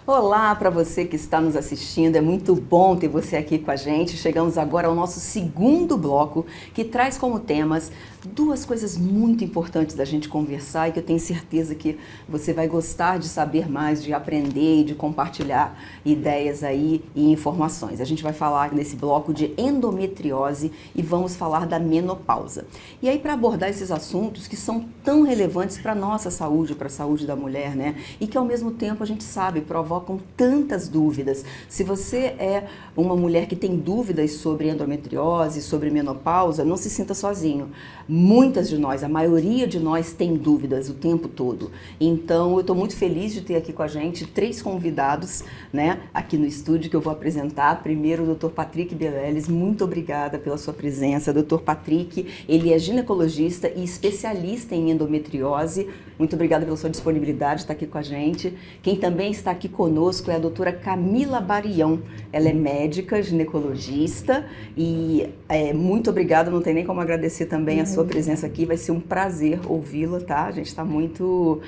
Olá para você que está nos assistindo, é muito bom ter você aqui com a gente. Chegamos agora ao nosso segundo bloco, que traz como temas duas coisas muito importantes da gente conversar e que eu tenho certeza que você vai gostar de saber mais, de aprender e de compartilhar ideias aí e informações. A gente vai falar nesse bloco de endometriose e vamos falar da menopausa. E aí, para abordar esses assuntos que são tão relevantes para a nossa saúde, para a saúde da mulher, né? E que ao mesmo tempo a gente sabe, provocam tantas dúvidas. Se você é uma mulher que tem dúvidas sobre endometriose, sobre menopausa, não se sinta sozinho. Muitas de nós, a maioria de nós tem dúvidas o tempo todo. Então, eu estou muito feliz de ter aqui com a gente 3 convidados, né, aqui no estúdio que eu vou apresentar. Primeiro, o Dr. Patrick Beleles, muito obrigada pela sua presença. Dr. Patrick, ele é ginecologista e especialista em endometriose. Muito obrigada pela sua disponibilidade de estar aqui com a gente. Quem também está aqui conosco é a doutora Camila Barião. Ela é médica, ginecologista e muito obrigada, não tem nem como agradecer também a sua presença aqui. Vai ser um prazer ouvi-la, tá? A gente está muito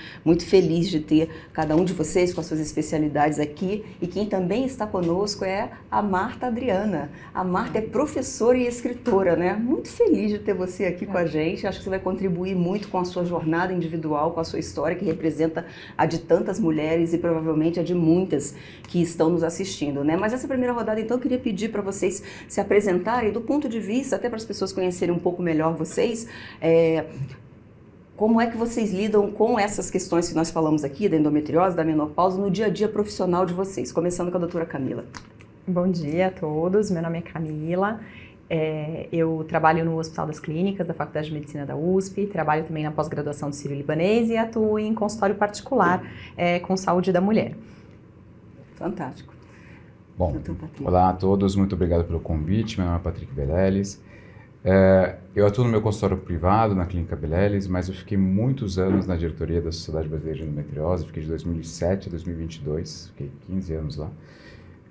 feliz de ter cada um de vocês com as suas especialidades aqui. E quem também está conosco é a Marta Adriana. A Marta é professora e escritora, né? Muito feliz de ter você aqui com a gente. Acho que você vai contribuir muito com a sua jornada individual, com a sua história, que representa a de tantas mulheres e provavelmente a de muitas que estão nos assistindo, né? Mas essa primeira rodada, então, eu queria pedir para vocês se apresentarem do ponto de vista, até para as pessoas conhecerem um pouco melhor vocês, como é que vocês lidam com essas questões que nós falamos aqui, da endometriose, da menopausa, no dia a dia profissional de vocês? Começando com a doutora Camila. Bom dia a todos, meu nome é Camila. Eu trabalho no Hospital das Clínicas da Faculdade de Medicina da USP, trabalho também na pós-graduação do Sírio-Libanês e atuo em consultório particular com saúde da mulher. Fantástico. Bom, olá a todos, muito obrigado pelo convite. Meu nome é Patrick Beleles. Eu atuo no meu consultório privado, na Clínica Beleles, mas eu fiquei muitos anos na diretoria da Sociedade Brasileira de Endometriose, fiquei de 2007 a 2022, fiquei 15 anos lá.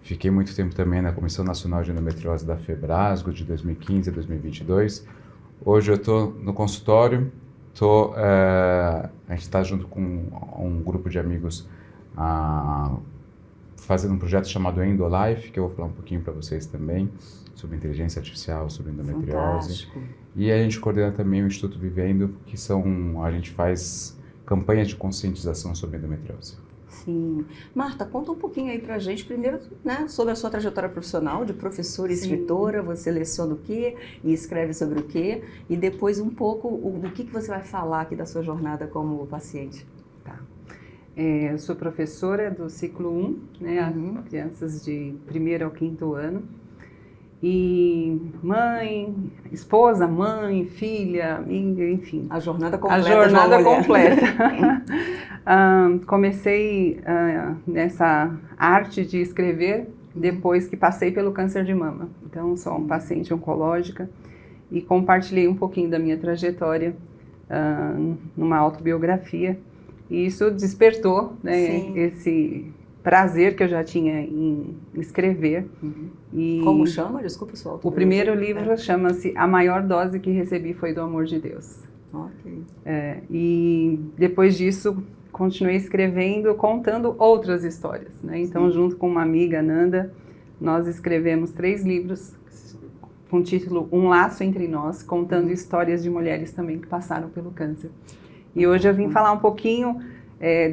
Fiquei muito tempo também na Comissão Nacional de Endometriose da FEBRASGO, de 2015 a 2022. Hoje eu estou no consultório, a gente está junto com um grupo de amigos fazendo um projeto chamado EndoLife, que eu vou falar um pouquinho para vocês também, sobre inteligência artificial, sobre endometriose. Fantástico. E a gente coordena também o Instituto Vivendo, que a gente faz campanhas de conscientização sobre endometriose. Sim. Marta, conta um pouquinho aí pra gente, primeiro, né, sobre a sua trajetória profissional de professora e escritora. Você leciona o quê e escreve sobre o quê? E depois um pouco do que você vai falar aqui da sua jornada como paciente. Tá. Eu sou professora do ciclo 1, né, crianças de 1º ao 5º ano. E mãe, esposa, mãe, filha, amiga, enfim. A jornada completa. A jornada completa. Comecei nessa arte de escrever depois que passei pelo câncer de mama. Então, sou uma paciente oncológica e compartilhei um pouquinho da minha trajetória numa autobiografia. E isso despertou, né, esse prazer que eu já tinha em escrever. E como chama? Desculpa, sua autobiografia. O primeiro livro chama-se A Maior Dose que Recebi Foi do Amor de Deus. Ok. E depois disso, continuei escrevendo, contando outras histórias, né? Então, junto com uma amiga, Nanda, nós escrevemos 3 livros com o título Um Laço Entre Nós, contando histórias de mulheres também que passaram pelo câncer. E hoje eu vim falar um pouquinho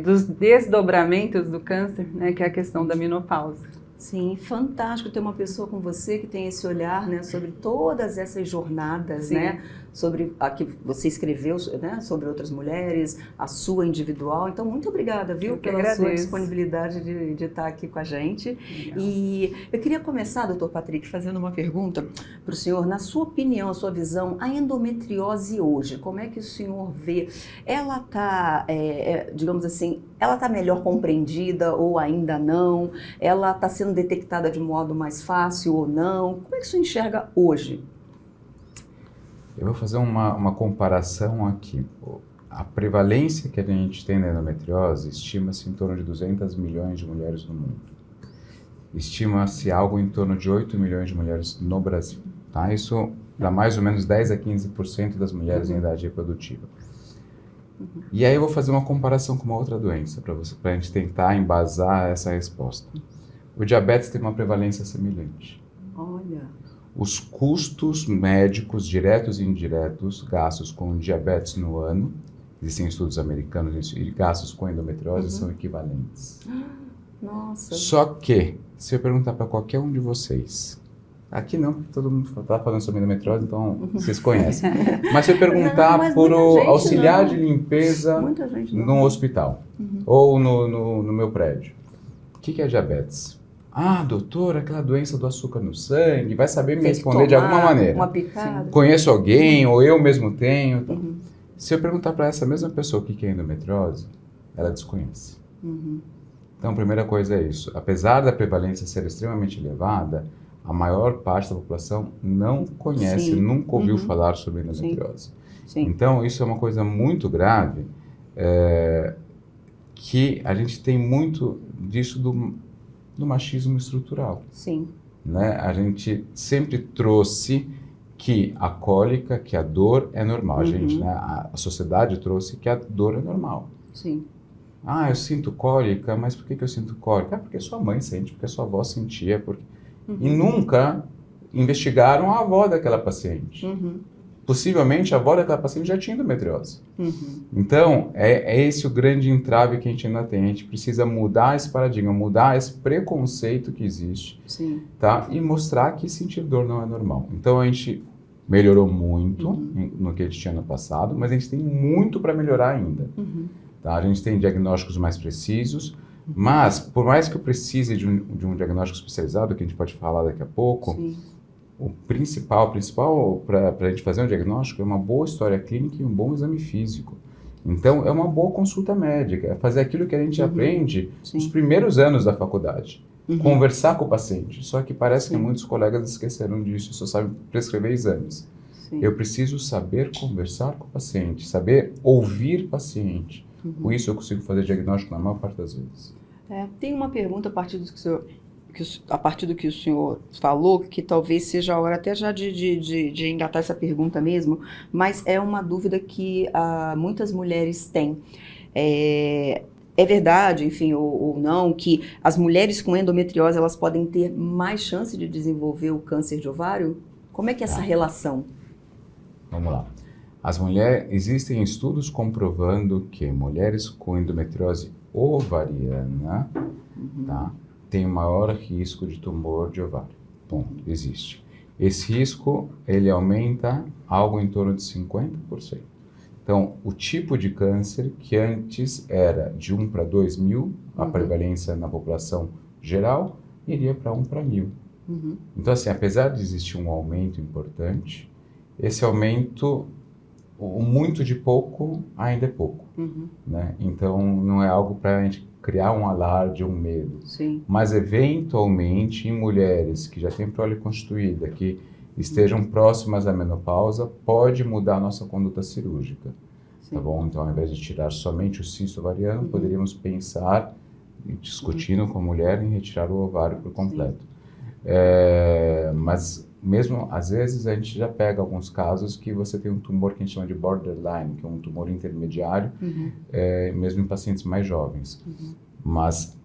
dos desdobramentos do câncer, né, que é a questão da menopausa. Sim, fantástico ter uma pessoa com você que tem esse olhar, né, sobre todas essas jornadas, né, sobre a que você escreveu, né, sobre outras mulheres, a sua individual. Então, muito obrigada, viu, pela sua disponibilidade de estar aqui com a gente. Legal. E eu queria começar, doutor Patrick, fazendo uma pergunta para o senhor. Na sua opinião, a sua visão, a endometriose hoje, como é que o senhor vê? Ela está, digamos assim, ela está melhor compreendida ou ainda não? Ela está sendo detectada de modo mais fácil ou não? Como é que o senhor enxerga hoje? Eu vou fazer uma comparação aqui. A prevalência que a gente tem na endometriose estima-se em torno de 200 milhões de mulheres no mundo. Estima-se algo em torno de 8 milhões de mulheres no Brasil. Tá? Isso dá mais ou menos 10 a 15% das mulheres em idade reprodutiva. E aí eu vou fazer uma comparação com uma outra doença, para a gente tentar embasar essa resposta. O diabetes tem uma prevalência semelhante. Olha. Os custos médicos, diretos e indiretos, gastos com diabetes no ano, existem estudos americanos, e gastos com endometriose são equivalentes. Nossa. Só que, se eu perguntar para qualquer um de vocês, aqui não, porque todo mundo está falando sobre endometriose, então vocês conhecem. Mas se eu perguntar por auxiliar de limpeza num hospital, ou no meu prédio, o que é diabetes? Ah, doutor, aquela doença do açúcar no sangue, vai saber me responder de alguma maneira. Uma picada. Conheço alguém, ou eu mesmo tenho. Se eu perguntar para essa mesma pessoa o que é endometriose, ela desconhece. Então, a primeira coisa é isso. Apesar da prevalência ser extremamente elevada, a maior parte da população não conhece, nunca ouviu falar sobre endometriose. Sim. Então, isso é uma coisa muito grave, que a gente tem muito disso do machismo estrutural. Sim. Né? A gente sempre trouxe que a cólica, que a dor é normal. A gente, né, a sociedade trouxe que a dor é normal. Sim. Ah, eu sinto cólica, mas por que eu sinto cólica? Porque sua mãe sente, porque sua avó sentia. E nunca investigaram a avó daquela paciente. Possivelmente a avó daquela paciente já tinha endometriose. Então, é esse o grande entrave que a gente ainda tem. A gente precisa mudar esse paradigma, mudar esse preconceito que existe, tá? E mostrar que sentir dor não é normal. Então, a gente melhorou muito no que a gente tinha no passado, mas a gente tem muito para melhorar ainda. Tá? A gente tem diagnósticos mais precisos, mas, por mais que eu precise de um diagnóstico especializado, que a gente pode falar daqui a pouco, o principal para a gente fazer um diagnóstico é uma boa história clínica e um bom exame físico. Então, é uma boa consulta médica, é fazer aquilo que a gente aprende nos primeiros anos da faculdade. Conversar com o paciente. Só que parece que muitos colegas esqueceram disso, só sabem prescrever exames. Eu preciso saber conversar com o paciente, saber ouvir o paciente. Com isso, eu consigo fazer diagnóstico na maior parte das vezes. Tem uma pergunta a partir do que o senhor falou, que talvez seja a hora até já de engatar essa pergunta mesmo, mas é uma dúvida que muitas mulheres têm. É verdade, enfim, ou não, que as mulheres com endometriose, elas podem ter mais chance de desenvolver o câncer de ovário? Como é que é essa relação? Vamos lá. Existem estudos comprovando que mulheres com endometriose ovariana têm maior risco de tumor de ovário. Bom, existe. Esse risco, ele aumenta algo em torno de 50%. Então, o tipo de câncer que antes era de 1 para 2 mil, a prevalência na população geral, iria para 1 para 1000. Então, assim, apesar de existir um aumento importante, esse aumento, o muito de pouco, ainda é pouco. Né? Então, não é algo para a gente criar um alarde, um medo. Mas, eventualmente, em mulheres que já têm prole constituída, que estejam próximas à menopausa, pode mudar a nossa conduta cirúrgica. Tá bom? Então, ao invés de tirar somente o cisto ovariano, poderíamos pensar, discutindo com a mulher, em retirar o ovário por completo. Mas, mesmo, às vezes, a gente já pega alguns casos que você tem um tumor que a gente chama de borderline, que é um tumor intermediário, mesmo em pacientes mais jovens. Mas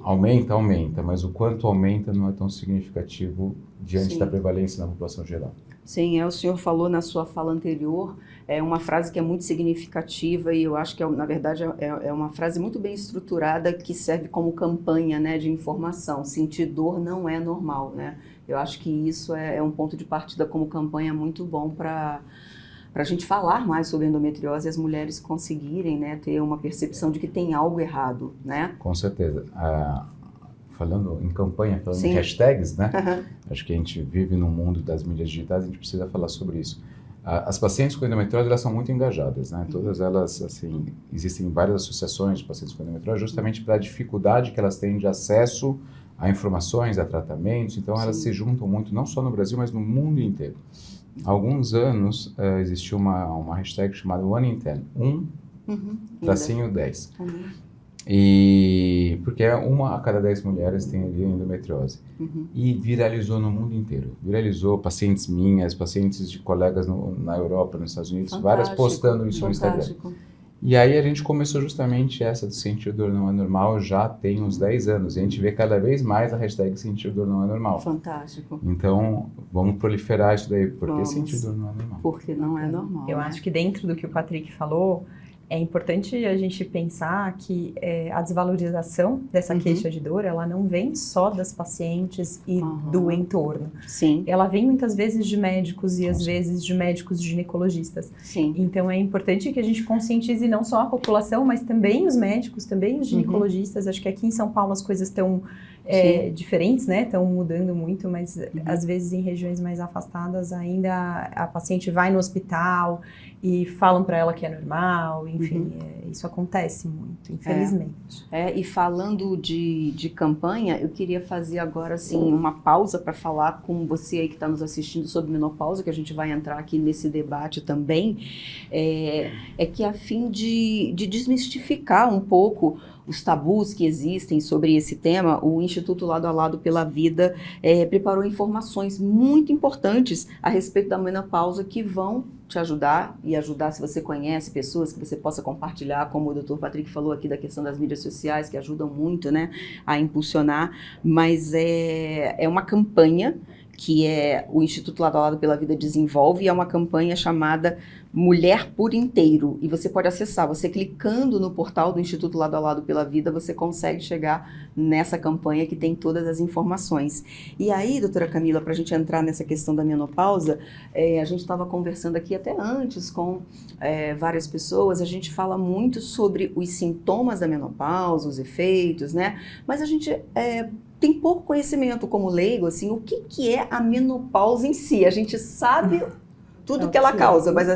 aumenta, mas o quanto aumenta não é tão significativo diante da prevalência na população geral. Sim, o senhor falou na sua fala anterior, uma frase que é muito significativa e eu acho que, na verdade, é uma frase muito bem estruturada que serve como campanha, né, de informação. Sentir dor não é normal, né? Eu acho que isso é um ponto de partida como campanha muito bom para a gente falar mais sobre endometriose e as mulheres conseguirem, né, ter uma percepção de que tem algo errado, né? Com certeza. Falando em campanha, falando em hashtags, né? Acho que a gente vive num mundo das mídias digitais, a gente precisa falar sobre isso. As pacientes com endometriose, elas são muito engajadas, né? Todas elas, assim, existem várias associações de pacientes com endometriose justamente pela dificuldade que elas têm de acesso a informações, a tratamentos. Então, elas se juntam muito, não só no Brasil, mas no mundo inteiro. Há alguns anos, existiu uma hashtag chamada One in 10, tracinho 10. E porque 1 a cada 10 mulheres tem ali endometriose. E viralizou no mundo inteiro. Viralizou pacientes minhas, pacientes de colegas na Europa, nos Estados Unidos, várias postando isso no Instagram. E aí a gente começou justamente essa do sentir dor não é normal, já tem uns 10 anos. E a gente vê cada vez mais a hashtag sentir dor não é normal. Fantástico. Então, vamos proliferar isso daí. Por que Vamos. sentir dor não é normal? Porque não é normal. Eu acho que dentro do que o Patrick falou, é importante a gente pensar que a desvalorização dessa queixa de dor, ela não vem só das pacientes e do entorno. Sim. Ela vem muitas vezes de médicos e às vezes de médicos ginecologistas. Sim. Então é importante que a gente conscientize não só a população, mas também os médicos, também os ginecologistas. Acho que aqui em São Paulo as coisas estão diferentes, né? Estão mudando muito, mas às vezes em regiões mais afastadas ainda a paciente vai no hospital e falam para ela que é normal, enfim, isso acontece muito, infelizmente. E falando de campanha, eu queria fazer agora assim uma pausa para falar com você aí que está nos assistindo sobre menopausa, que a gente vai entrar aqui nesse debate também, que a fim de desmistificar um pouco os tabus que existem sobre esse tema, o Instituto Lado a Lado pela Vida preparou informações muito importantes a respeito da menopausa que vão te ajudar e ajudar se você conhece pessoas que você possa compartilhar, como o Dr. Patrick falou aqui da questão das mídias sociais, que ajudam muito, né, a impulsionar, mas é uma campanha que o Instituto Lado a Lado pela Vida desenvolve, e é uma campanha chamada Mulher por Inteiro, e você pode acessar, você clicando no portal do Instituto Lado a Lado pela Vida, você consegue chegar nessa campanha que tem todas as informações. E aí, doutora Camila, para a gente entrar nessa questão da menopausa, a gente estava conversando aqui até antes com várias pessoas, a gente fala muito sobre os sintomas da menopausa, os efeitos, né, mas a gente tem pouco conhecimento como leigo, assim, o que é a menopausa em si. A gente sabe tudo que ela causa, mas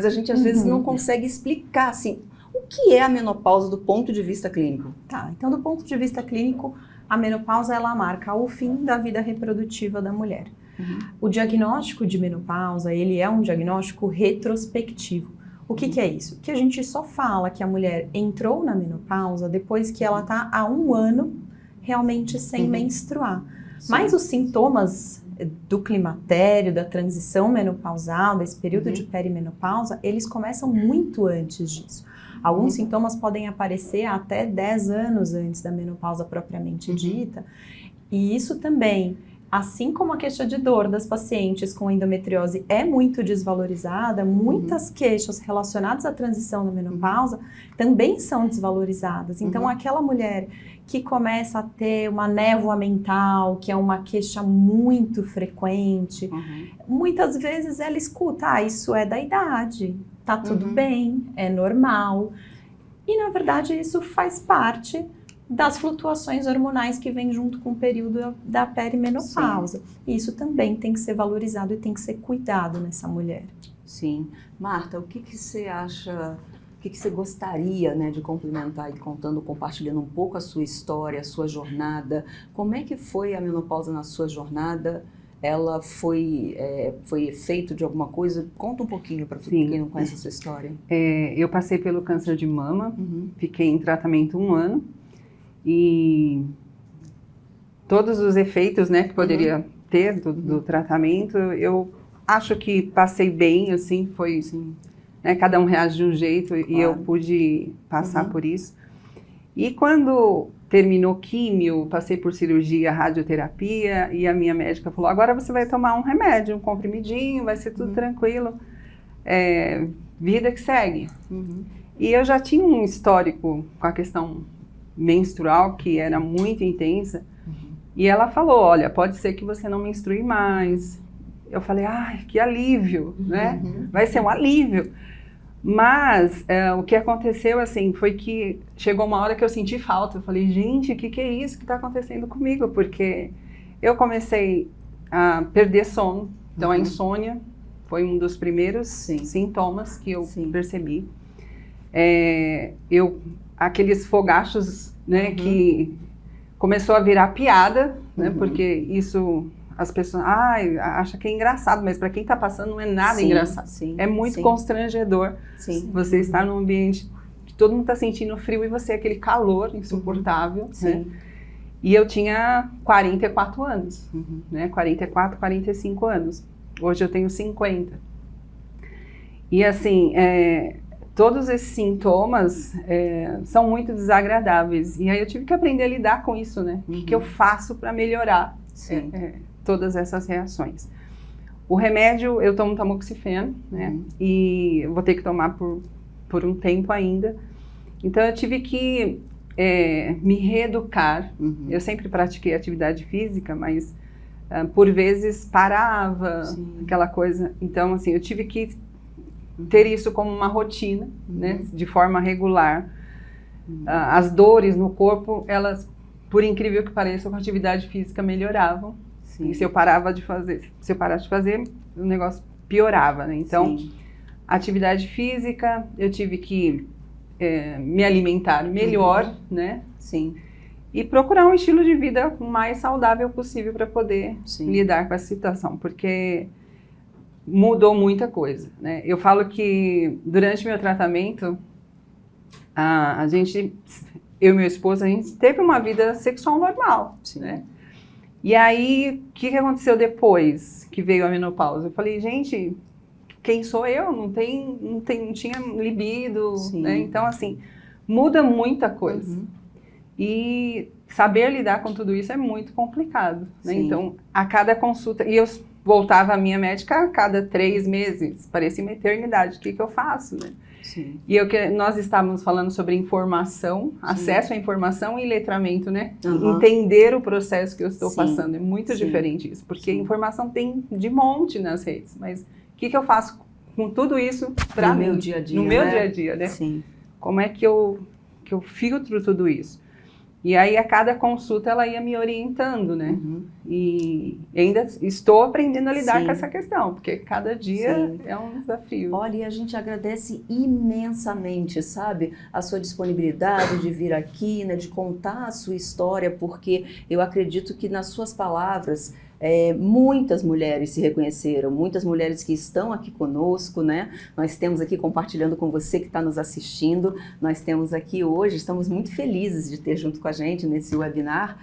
a gente às vezes não consegue explicar, assim, o que é a menopausa do ponto de vista clínico. Tá, então do ponto de vista clínico, a menopausa ela marca o fim da vida reprodutiva da mulher. O diagnóstico de menopausa, ele é um diagnóstico retrospectivo. O que é isso? Que a gente só fala que a mulher entrou na menopausa depois que ela está há 1 ano realmente sem menstruar. Sim. Mas os sintomas do climatério, da transição menopausal, desse período de perimenopausa, eles começam muito antes disso. Alguns sintomas podem aparecer até 10 anos antes da menopausa propriamente dita. E isso também, assim como a queixa de dor das pacientes com endometriose é muito desvalorizada, muitas queixas relacionadas à transição da menopausa também são desvalorizadas. Então, aquela mulher que começa a ter uma névoa mental, que é uma queixa muito frequente, muitas vezes ela escuta, isso é da idade, tá tudo bem, é normal. E, na verdade, isso faz parte das flutuações hormonais que vem junto com o período da perimenopausa. E isso também tem que ser valorizado e tem que ser cuidado nessa mulher. Sim. Marta, o que você acha, o que você gostaria, né, de complementar e compartilhando um pouco a sua história, a sua jornada? Como é que foi a menopausa na sua jornada? Ela foi efeito de alguma coisa? Conta um pouquinho para quem não conhece a sua história. Eu passei pelo câncer de mama, fiquei em tratamento 1 ano, e todos os efeitos, né, que poderia ter do tratamento, eu acho que passei bem, assim, foi assim, né, cada um reage de um jeito, e eu pude passar por isso. E quando terminou químio, passei por cirurgia, radioterapia, e a minha médica falou, agora você vai tomar um remédio, um comprimidinho, vai ser tudo tranquilo, vida que segue. E eu já tinha um histórico com a questão menstrual, que era muito intensa, e ela falou, olha, pode ser que você não menstrue mais. Eu falei, ai, que alívio, né? Vai ser um alívio. Mas o que aconteceu, assim, foi que chegou uma hora que eu senti falta. Eu falei, gente, o que é isso que está acontecendo comigo? Porque eu comecei a perder sono, então a insônia foi um dos primeiros sintomas que eu percebi. Aqueles fogachos, né, que começou a virar piada, né, porque isso as pessoas acham que é engraçado, mas para quem está passando não é nada engraçado. É muito constrangedor você estar num ambiente que todo mundo está sentindo frio e você aquele calor insuportável. Né? E eu tinha 44 anos, né, 44, 45 anos. Hoje eu tenho 50. E assim, todos esses sintomas são muito desagradáveis. E aí eu tive que aprender a lidar com isso, né? O que eu faço para melhorar todas essas reações? O remédio, eu tomo tamoxifeno, né? E eu vou ter que tomar por um tempo ainda. Então eu tive que me reeducar. Eu sempre pratiquei atividade física, mas por vezes parava, aquela coisa. Então, assim, eu tive que ter isso como uma rotina, né, de forma regular. As dores no corpo, elas, por incrível que pareça, com a atividade física melhoravam. E se eu parasse de fazer, o negócio piorava, né? Então, atividade física, eu tive que me alimentar melhor, né? E procurar um estilo de vida o mais saudável possível para poder lidar com essa situação, porque mudou muita coisa, né? Eu falo que durante meu tratamento, eu e meu esposo, a gente teve uma vida sexual normal, né? E aí, o que aconteceu depois que veio a menopausa? Eu falei, gente, quem sou eu? Não tinha libido, né? Então, assim, muda muita coisa. E saber lidar com tudo isso é muito complicado, né? Então, a cada consulta... E eu voltava à minha médica a cada 3 meses. Parecia uma eternidade. O que eu faço, né? E nós estávamos falando sobre informação, acesso à informação e letramento, né? Entender o processo que eu estou passando. É muito diferente isso. Porque informação tem de monte nas redes. Mas o que eu faço com tudo isso para mim? No meu dia a dia, no meu dia a dia, né? Como é que eu filtro tudo isso? E aí, a cada consulta, ela ia me orientando, né? E ainda estou aprendendo a lidar com essa questão, porque cada dia é um desafio. Olha, e a gente agradece imensamente, sabe? A sua disponibilidade de vir aqui, né? De contar a sua história, porque eu acredito que nas suas palavras... muitas mulheres se reconheceram, muitas mulheres que estão aqui conosco, né? Nós temos aqui compartilhando com você que está nos assistindo, nós temos aqui hoje, estamos muito felizes de ter junto com a gente nesse webinar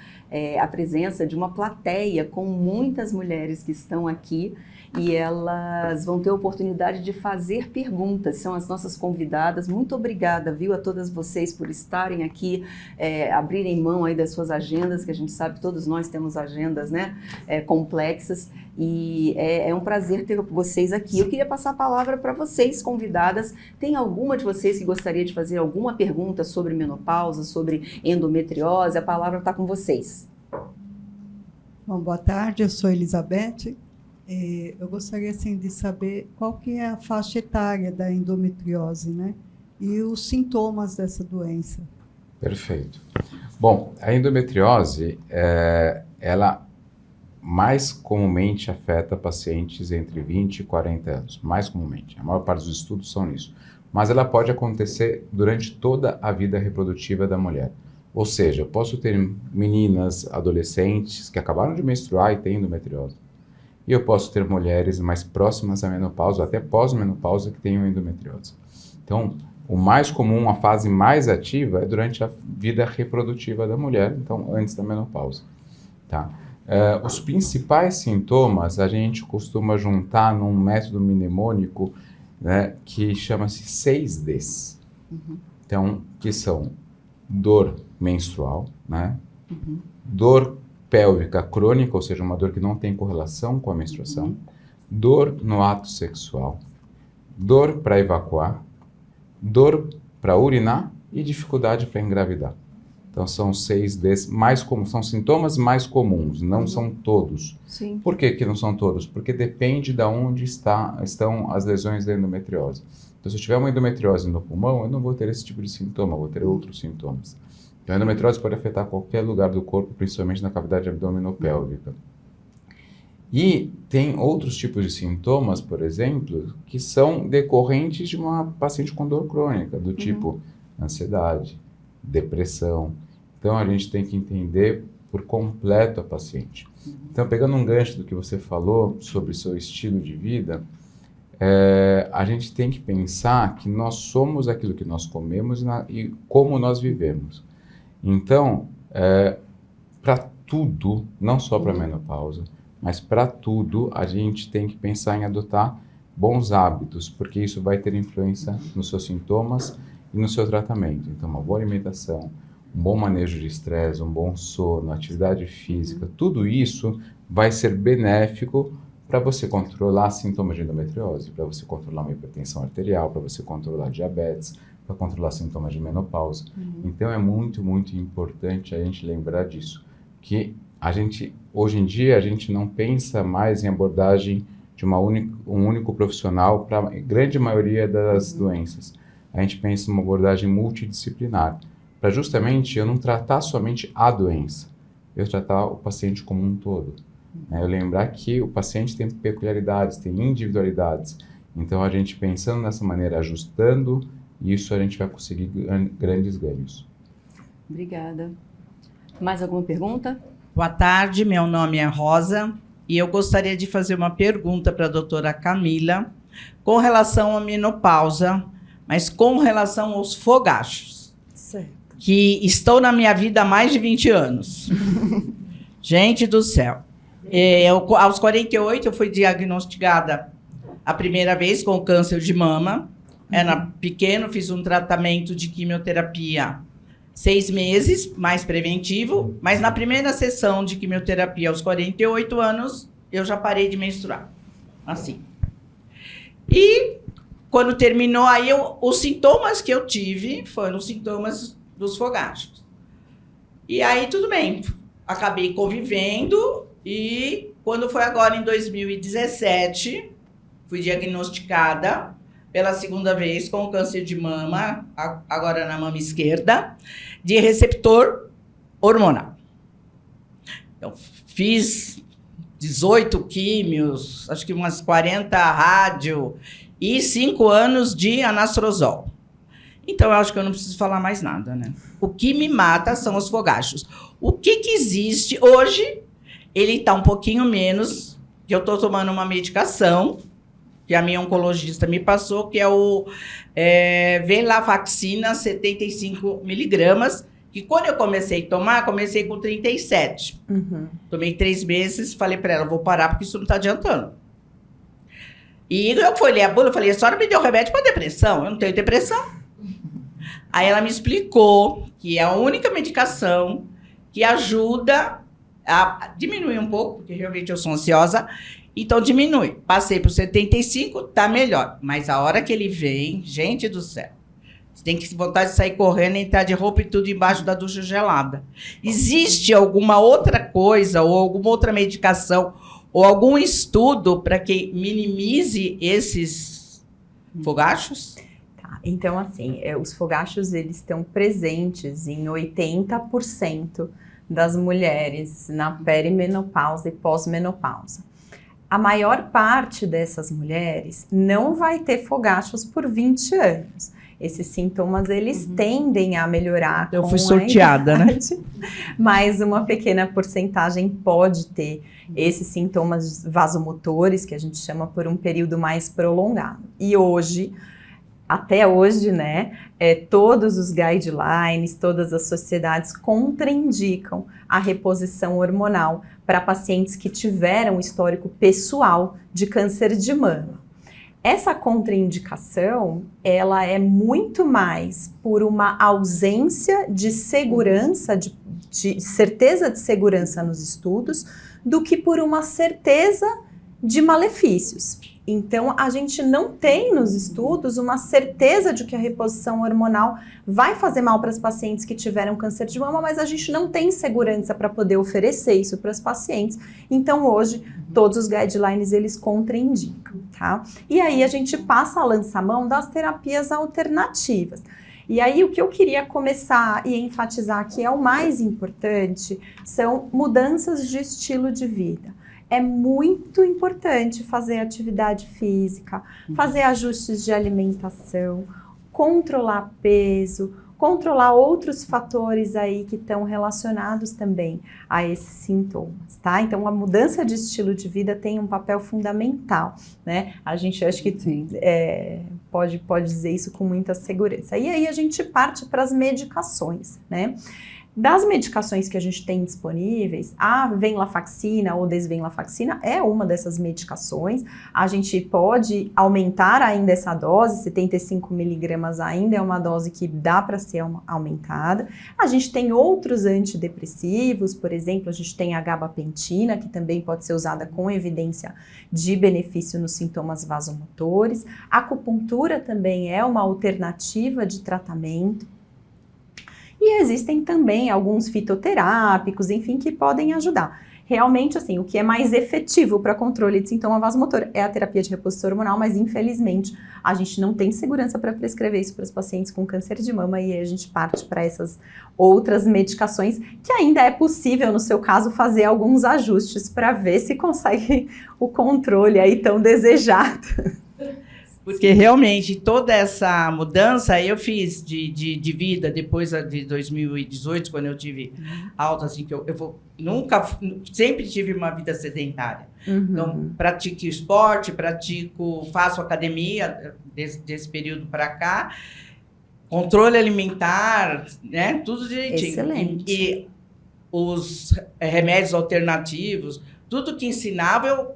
a presença de uma plateia com muitas mulheres que estão aqui e elas vão ter a oportunidade de fazer perguntas, são as nossas convidadas. Muito obrigada, viu, a todas vocês por estarem aqui, abrirem mão aí das suas agendas, que a gente sabe, todos nós temos agendas, né, complexas, e é um prazer ter vocês aqui. Eu queria passar a palavra para vocês, convidadas. Tem alguma de vocês que gostaria de fazer alguma pergunta sobre menopausa, sobre endometriose? A palavra está com vocês. Bom, boa tarde, eu sou Elizabeth. Eu gostaria assim, de saber qual que é a faixa etária da endometriose, né? E os sintomas dessa doença. Perfeito. Bom, a endometriose, ela mais comumente afeta pacientes entre 20 e 40 anos, mais comumente. A maior parte dos estudos são nisso. Mas ela pode acontecer durante toda a vida reprodutiva da mulher. Ou seja, eu posso ter meninas, adolescentes que acabaram de menstruar e têm endometriose. E eu posso ter mulheres mais próximas à menopausa, até pós-menopausa, que tenham endometriose. Então, o mais comum, a fase mais ativa, é durante a vida reprodutiva da mulher, então antes da menopausa. Tá? Os principais sintomas a gente costuma juntar num método mnemônico, né, que chama-se 6Ds. Então, que são dor menstrual, né? Dor pélvica crônica, ou seja, uma dor que não tem correlação com a menstruação, dor no ato sexual, dor para evacuar, dor para urinar e dificuldade para engravidar. Então são 6Ds mais comuns, são sintomas mais comuns, não são todos. Sim. Por que não são todos? Porque depende de onde estão as lesões da endometriose. Então se eu tiver uma endometriose no pulmão, eu não vou ter esse tipo de sintoma, eu vou ter outros sintomas. Então, a endometriose pode afetar qualquer lugar do corpo, principalmente na cavidade abdominopélvica. E tem outros tipos de sintomas, por exemplo, que são decorrentes de uma paciente com dor crônica, do tipo ansiedade, depressão. Então, a gente tem que entender por completo a paciente. Então, pegando um gancho do que você falou sobre o seu estilo de vida, a gente tem que pensar que nós somos aquilo que nós comemos e como nós vivemos. Então, para tudo, não só para a menopausa, mas para tudo, a gente tem que pensar em adotar bons hábitos, porque isso vai ter influência nos seus sintomas e no seu tratamento. Então, uma boa alimentação, um bom manejo de estresse, um bom sono, atividade física, tudo isso vai ser benéfico para você controlar sintomas de endometriose, para você controlar uma hipertensão arterial, para você controlar diabetes, para controlar sintomas de menopausa. Então é muito, muito importante a gente lembrar disso, que hoje em dia, a gente não pensa mais em abordagem de um único profissional para a grande maioria das doenças. A gente pensa em uma abordagem multidisciplinar, para justamente eu não tratar somente a doença, eu tratar o paciente como um todo. Eu lembrar que o paciente tem peculiaridades, tem individualidades. Então, a gente pensando dessa maneira, ajustando isso, a gente vai conseguir grandes ganhos. Obrigada. Mais alguma pergunta? Boa tarde, meu nome é Rosa e eu gostaria de fazer uma pergunta para a doutora Camila com relação à menopausa, mas com relação aos fogachos, que estão na minha vida há mais de 20 anos. Gente do céu. Aos 48, eu fui diagnosticada a primeira vez com câncer de mama. Era pequeno, fiz um tratamento de quimioterapia 6 meses, mais preventivo, mas na primeira sessão de quimioterapia aos 48 anos, eu já parei de menstruar. Assim. E quando terminou, aí os sintomas que eu tive foram os sintomas dos fogachos. E aí tudo bem, acabei convivendo e quando foi agora em 2017, fui diagnosticada pela segunda vez com câncer de mama, agora na mama esquerda, de receptor hormonal. Eu fiz 18 químios, acho que umas 40 rádio e 5 anos de anastrozol. Então, eu acho que eu não preciso falar mais nada, né? O que me mata são os fogachos. O que existe hoje, ele está um pouquinho menos, que eu estou tomando uma medicação, que a minha oncologista me passou, que é o Venlafaxina 75 miligramas, que quando eu comecei a tomar, comecei com 37. Tomei 3 meses, falei para ela, vou parar porque isso não está adiantando. E eu fui ler a bula, eu falei, a senhora me deu remédio para depressão, eu não tenho depressão. Aí ela me explicou que é a única medicação que ajuda a diminuir um pouco, porque realmente eu sou ansiosa, então diminui. Passei por 75, tá melhor. Mas a hora que ele vem, gente do céu, você tem que vontade de sair correndo, entrar de roupa e tudo embaixo da ducha gelada. Existe alguma outra coisa, ou alguma outra medicação, ou algum estudo para que minimize esses fogachos? Então, assim, os fogachos, eles estão presentes em 80% das mulheres na perimenopausa e pós-menopausa. A maior parte dessas mulheres não vai ter fogachos por 20 anos. Esses sintomas, eles tendem a melhorar. Eu fui sorteada, né? Mas uma pequena porcentagem pode ter esses sintomas vasomotores, que a gente chama, por um período mais prolongado. E hoje, até hoje, né, todos os guidelines, todas as sociedades contraindicam a reposição hormonal para pacientes que tiveram histórico pessoal de câncer de mama. Essa contraindicação, ela é muito mais por uma ausência de segurança, de certeza de segurança nos estudos, do que por uma certeza de malefícios. Então, a gente não tem nos estudos uma certeza de que a reposição hormonal vai fazer mal para as pacientes que tiveram câncer de mama, mas a gente não tem segurança para poder oferecer isso para as pacientes. Então, hoje, todos os guidelines, eles contraindicam, tá? E aí, a gente passa a lançar mão das terapias alternativas. E aí, o que eu queria começar e enfatizar aqui é o mais importante, são mudanças de estilo de vida. É muito importante fazer atividade física, fazer ajustes de alimentação, controlar peso, controlar outros fatores aí que estão relacionados também a esses sintomas, tá? Então, a mudança de estilo de vida tem um papel fundamental, né? A gente acha que pode dizer isso com muita segurança. E aí a gente parte para as medicações, né? Das medicações que a gente tem disponíveis, a venlafaxina ou desvenlafaxina é uma dessas medicações. A gente pode aumentar ainda essa dose, 75 miligramas ainda é uma dose que dá para ser aumentada. A gente tem outros antidepressivos, por exemplo, a gente tem a gabapentina, que também pode ser usada com evidência de benefício nos sintomas vasomotores. A acupuntura também é uma alternativa de tratamento. E existem também alguns fitoterápicos, enfim, que podem ajudar. Realmente, assim, o que é mais efetivo para controle de sintoma vasomotor é a terapia de reposição hormonal, mas infelizmente a gente não tem segurança para prescrever isso para os pacientes com câncer de mama e aí a gente parte para essas outras medicações que ainda é possível, no seu caso, fazer alguns ajustes para ver se consegue o controle aí tão desejado. Porque realmente toda essa mudança eu fiz de vida depois de 2018, quando eu tive alta, assim, que sempre tive uma vida sedentária. Então, pratico esporte, faço academia desse período para cá, controle alimentar, né, tudo direitinho. Excelente. E os remédios alternativos, tudo que ensinava eu,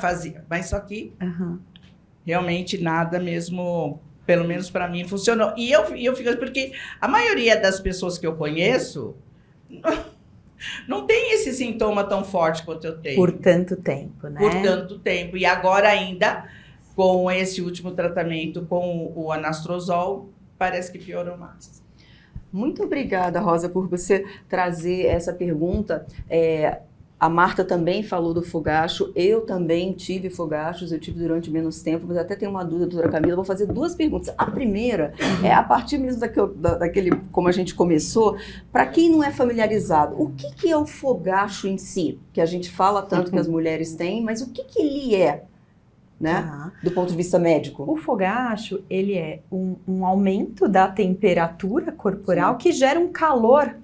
fazia, mas só que... Realmente nada mesmo, pelo menos para mim, funcionou. E eu fico porque a maioria das pessoas que eu conheço não tem esse sintoma tão forte quanto eu tenho. Por tanto tempo, né? Por tanto tempo. E agora ainda, com esse último tratamento, com o anastrozol, parece que piorou mais. Muito obrigada, Rosa, por você trazer essa pergunta. A Marta também falou do fogacho, eu também tive fogachos, eu tive durante menos tempo, mas até tenho uma dúvida, doutora Camila, vou fazer duas perguntas. A primeira é a partir mesmo daquele como a gente começou, para quem não é familiarizado, o que é o fogacho em si? Que a gente fala tanto que as mulheres têm, mas o que ele é, né? Do ponto de vista médico? O fogacho, ele é um aumento da temperatura corporal que gera um calor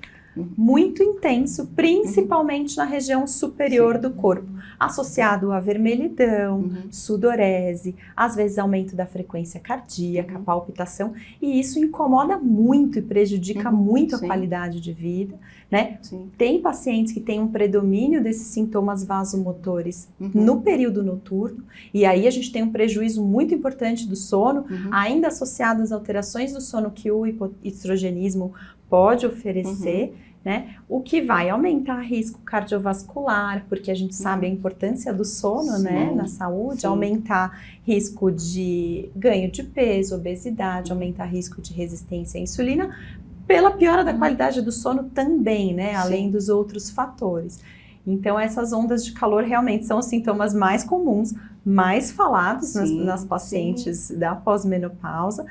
muito intenso, principalmente na região superior do corpo, associado a vermelhidão, sudorese, às vezes aumento da frequência cardíaca, palpitação, e isso incomoda muito e prejudica muito a qualidade de vida, né? Tem pacientes que têm um predomínio desses sintomas vasomotores no período noturno, e aí a gente tem um prejuízo muito importante do sono, ainda associado às alterações do sono que o hipoestrogenismo pode oferecer, né? O que vai aumentar risco cardiovascular, porque a gente sabe a importância do sono, né, na saúde, aumentar risco de ganho de peso, obesidade, aumentar risco de resistência à insulina, pela piora da qualidade do sono também, né, além dos outros fatores. Então, essas ondas de calor realmente são os sintomas mais comuns, mais falados nas pacientes da pós-menopausa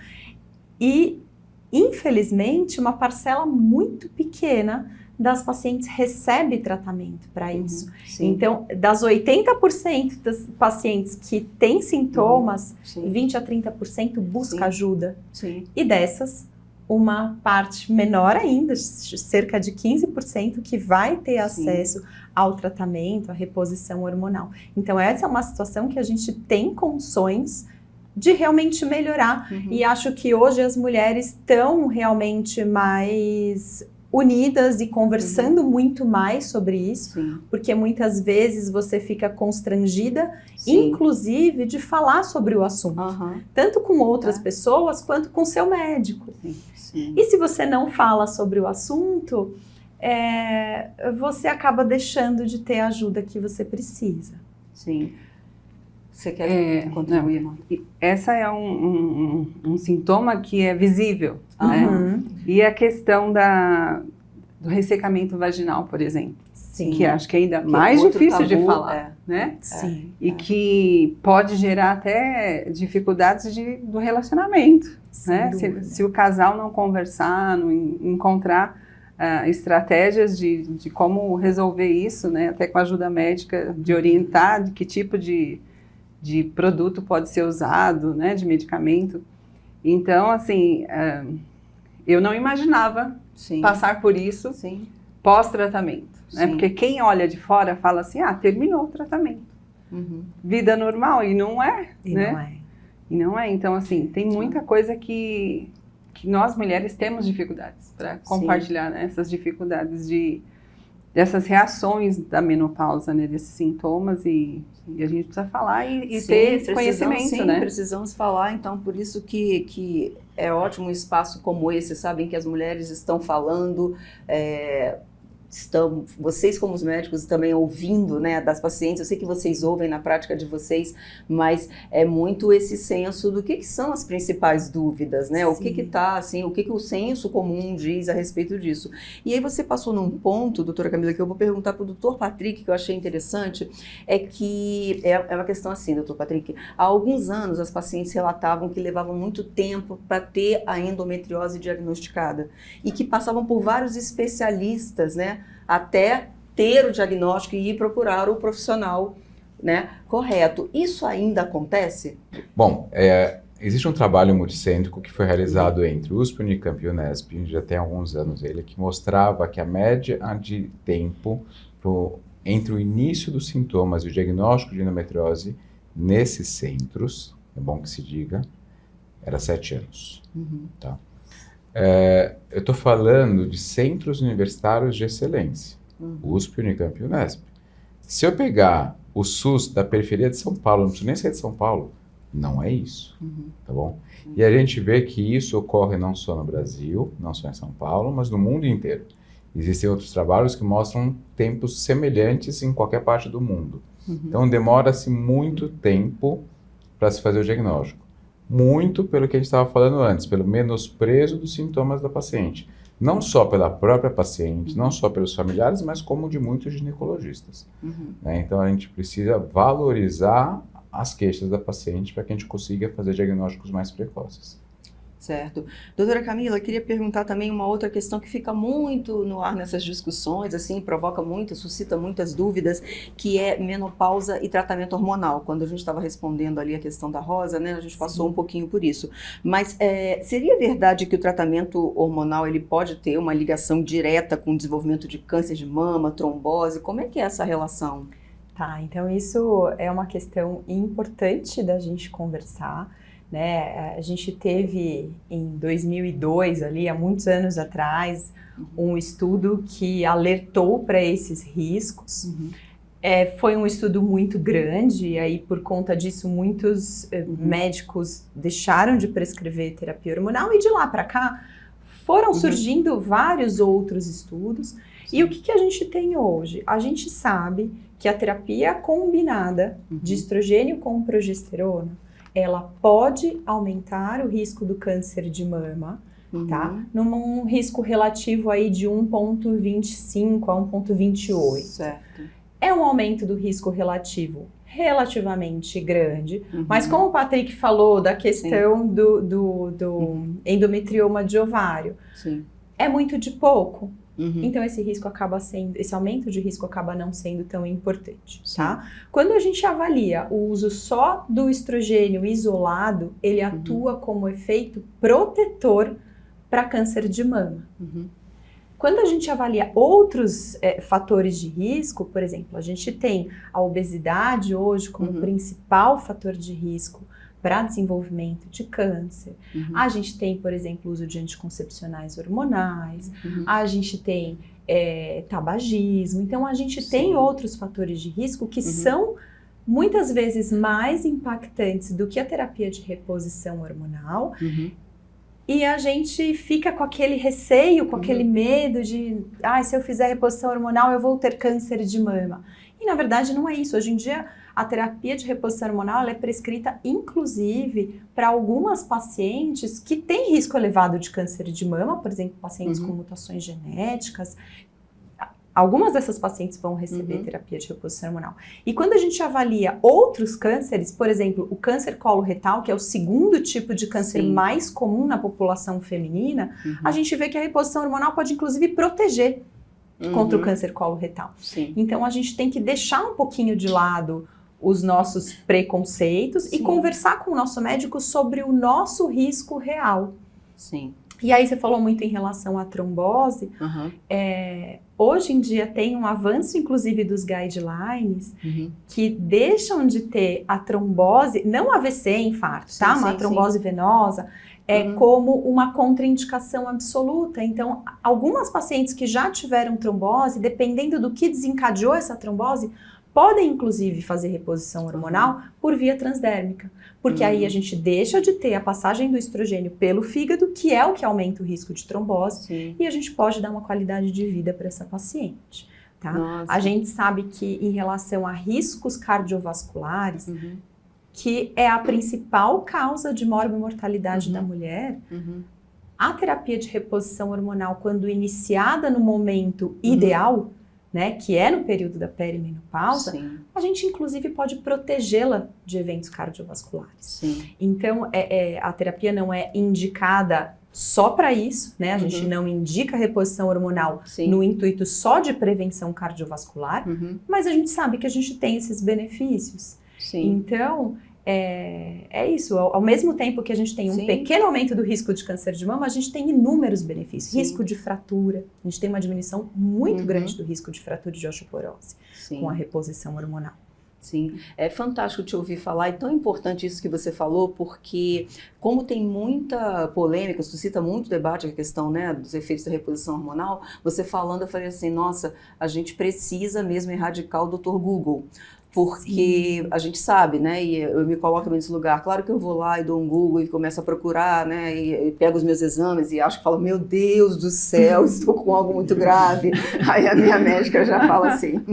e infelizmente, uma parcela muito pequena das pacientes recebe tratamento para isso. Então, das 80% das pacientes que têm sintomas, 20 a 30% busca ajuda. E dessas, uma parte menor ainda, cerca de 15%, que vai ter acesso ao tratamento, à reposição hormonal. Então, essa é uma situação que a gente tem condições de realmente melhorar. E acho que hoje as mulheres estão realmente mais unidas e conversando muito mais sobre isso, porque muitas vezes você fica constrangida, inclusive, de falar sobre o assunto, tanto com outras pessoas quanto com seu médico. E se você não fala sobre o assunto, você acaba deixando de ter a ajuda que você precisa. Você quer contribuir, Marta? Essa é um sintoma que é visível, né? E a questão do ressecamento vaginal, por exemplo, que acho que é ainda mais difícil de falar, né? E que pode gerar até dificuldades do relacionamento, né? Se o casal não conversar, não encontrar estratégias de como resolver isso, né? Até com a ajuda médica, de orientar de que tipo de produto pode ser usado, né, de medicamento. Então, assim, eu não imaginava passar por isso pós-tratamento, né? Porque quem olha de fora fala assim, terminou o tratamento. Vida normal, e não é, né? E não é. Então, assim, tem muita coisa que que nós mulheres temos dificuldades para compartilhar, né, essas dificuldades dessas reações da menopausa, né, desses sintomas, e a gente precisa falar e ter esse conhecimento, sim, né? Precisamos falar, então, por isso que é ótimo um espaço como esse, sabem, que as mulheres estão falando, vocês como os médicos também ouvindo, né, das pacientes, eu sei que vocês ouvem na prática de vocês, mas é muito esse senso do que são as principais dúvidas, né, o que tá, assim, o que o senso comum diz a respeito disso. E aí você passou num ponto, doutora Camila, que eu vou perguntar para o doutor Patrick, que eu achei interessante, é que é uma questão assim, doutor Patrick, há alguns anos as pacientes relatavam que levavam muito tempo para ter a endometriose diagnosticada e que passavam por vários especialistas, né, até ter o diagnóstico e ir procurar o profissional, né, correto. Isso ainda acontece? Bom, existe um trabalho multicêntrico que foi realizado entre USP, Unicamp e Unesp, já tem alguns anos ele, que mostrava que a média de tempo entre o início dos sintomas e o diagnóstico de endometriose nesses centros, é bom que se diga, era 7 anos. Tá? Eu estou falando de centros universitários de excelência, USP, Unicamp e Unesp. Se eu pegar o SUS da periferia de São Paulo, não preciso nem sair de São Paulo, não é isso, tá bom? E a gente vê que isso ocorre não só no Brasil, não só em São Paulo, mas no mundo inteiro. Existem outros trabalhos que mostram tempos semelhantes em qualquer parte do mundo. Então demora-se muito tempo para se fazer o diagnóstico. Muito pelo que a gente estava falando antes, pelo menosprezo dos sintomas da paciente. Não só pela própria paciente, não só pelos familiares, mas como de muitos ginecologistas. Né? Então a gente precisa valorizar as queixas da paciente para que a gente consiga fazer diagnósticos mais precoces. Certo. Doutora Camila, queria perguntar também uma outra questão que fica muito no ar nessas discussões, assim, provoca muito, suscita muitas dúvidas, que é menopausa e tratamento hormonal. Quando a gente estava respondendo ali a questão da Rosa, né, a gente passou um pouquinho por isso. Mas seria verdade que o tratamento hormonal ele pode ter uma ligação direta com o desenvolvimento de câncer de mama, trombose? Como é que é essa relação? Tá, então isso é uma questão importante da gente conversar. Né? A gente teve em 2002, ali, há muitos anos atrás, um estudo que alertou para esses riscos. Foi um estudo muito grande e aí por conta disso muitos médicos deixaram de prescrever terapia hormonal e de lá para cá foram surgindo vários outros estudos. E o que a gente tem hoje? A gente sabe que a terapia combinada de estrogênio com progesterona ela pode aumentar o risco do câncer de mama, tá? Num risco relativo aí de 1,25 a 1,28. Certo. É um aumento do risco relativo relativamente grande, mas como o Patrick falou da questão do endometrioma de ovário, é muito de pouco. Então esse aumento de risco acaba não sendo tão importante, tá? Quando a gente avalia o uso só do estrogênio isolado, ele atua como efeito protetor para câncer de mama. Quando a gente avalia outros fatores de risco, por exemplo, a gente tem a obesidade hoje como principal fator de risco para desenvolvimento de câncer. A gente tem, por exemplo, o uso de anticoncepcionais hormonais, a gente tem tabagismo, então a gente tem outros fatores de risco que são muitas vezes mais impactantes do que a terapia de reposição hormonal. E a gente fica com aquele receio, com aquele medo de, se eu fizer reposição hormonal eu vou ter câncer de mama. E na verdade não é isso. Hoje em dia a terapia de reposição hormonal ela é prescrita inclusive para algumas pacientes que têm risco elevado de câncer de mama, por exemplo, pacientes com mutações genéticas. Algumas dessas pacientes vão receber terapia de reposição hormonal. E quando a gente avalia outros cânceres, por exemplo, o câncer coloretal, que é o segundo tipo de câncer mais comum na população feminina, a gente vê que a reposição hormonal pode inclusive proteger contra o câncer coloretal. Então a gente tem que deixar um pouquinho de lado os nossos preconceitos e conversar com o nosso médico sobre o nosso risco real. E aí você falou muito em relação à trombose. Hoje em dia tem um avanço, inclusive, dos guidelines que deixam de ter a trombose, não AVC, infarto, Sim, tá? Uma sim, trombose venosa, como uma contraindicação absoluta. Então, algumas pacientes que já tiveram trombose, dependendo do que desencadeou essa trombose, podem, inclusive, fazer reposição hormonal por via transdérmica. Porque aí a gente deixa de ter a passagem do estrogênio pelo fígado, que é o que aumenta o risco de trombose, Sim. e a gente pode dar uma qualidade de vida para essa paciente. Tá? Nossa. A gente sabe que em relação a riscos cardiovasculares, que é a principal causa de morbimortalidade da mulher, a terapia de reposição hormonal, quando iniciada no momento ideal, né, que é no período da perimenopausa, Sim. a gente inclusive pode protegê-la de eventos cardiovasculares. Sim. Então, a terapia não é indicada só para isso, né? A gente não indica reposição hormonal no intuito só de prevenção cardiovascular, mas a gente sabe que a gente tem esses benefícios. Sim. Então, é isso. Ao mesmo tempo que a gente tem um pequeno aumento do risco de câncer de mama, a gente tem inúmeros benefícios. Sim. Risco de fratura. A gente tem uma diminuição muito grande do risco de fratura e de osteoporose com a reposição hormonal. Sim, é fantástico te ouvir falar, e tão importante isso que você falou, porque como tem muita polêmica, suscita muito debate a questão, né, dos efeitos da reposição hormonal, você falando, eu falei assim, nossa, a gente precisa mesmo erradicar o Dr. Google. Porque a gente sabe, né, e eu me coloco nesse lugar, claro que eu vou lá e dou um Google e começo a procurar, né, e pego os meus exames e acho que falo, meu Deus do céu, estou com algo muito grave. Aí a minha médica já fala assim,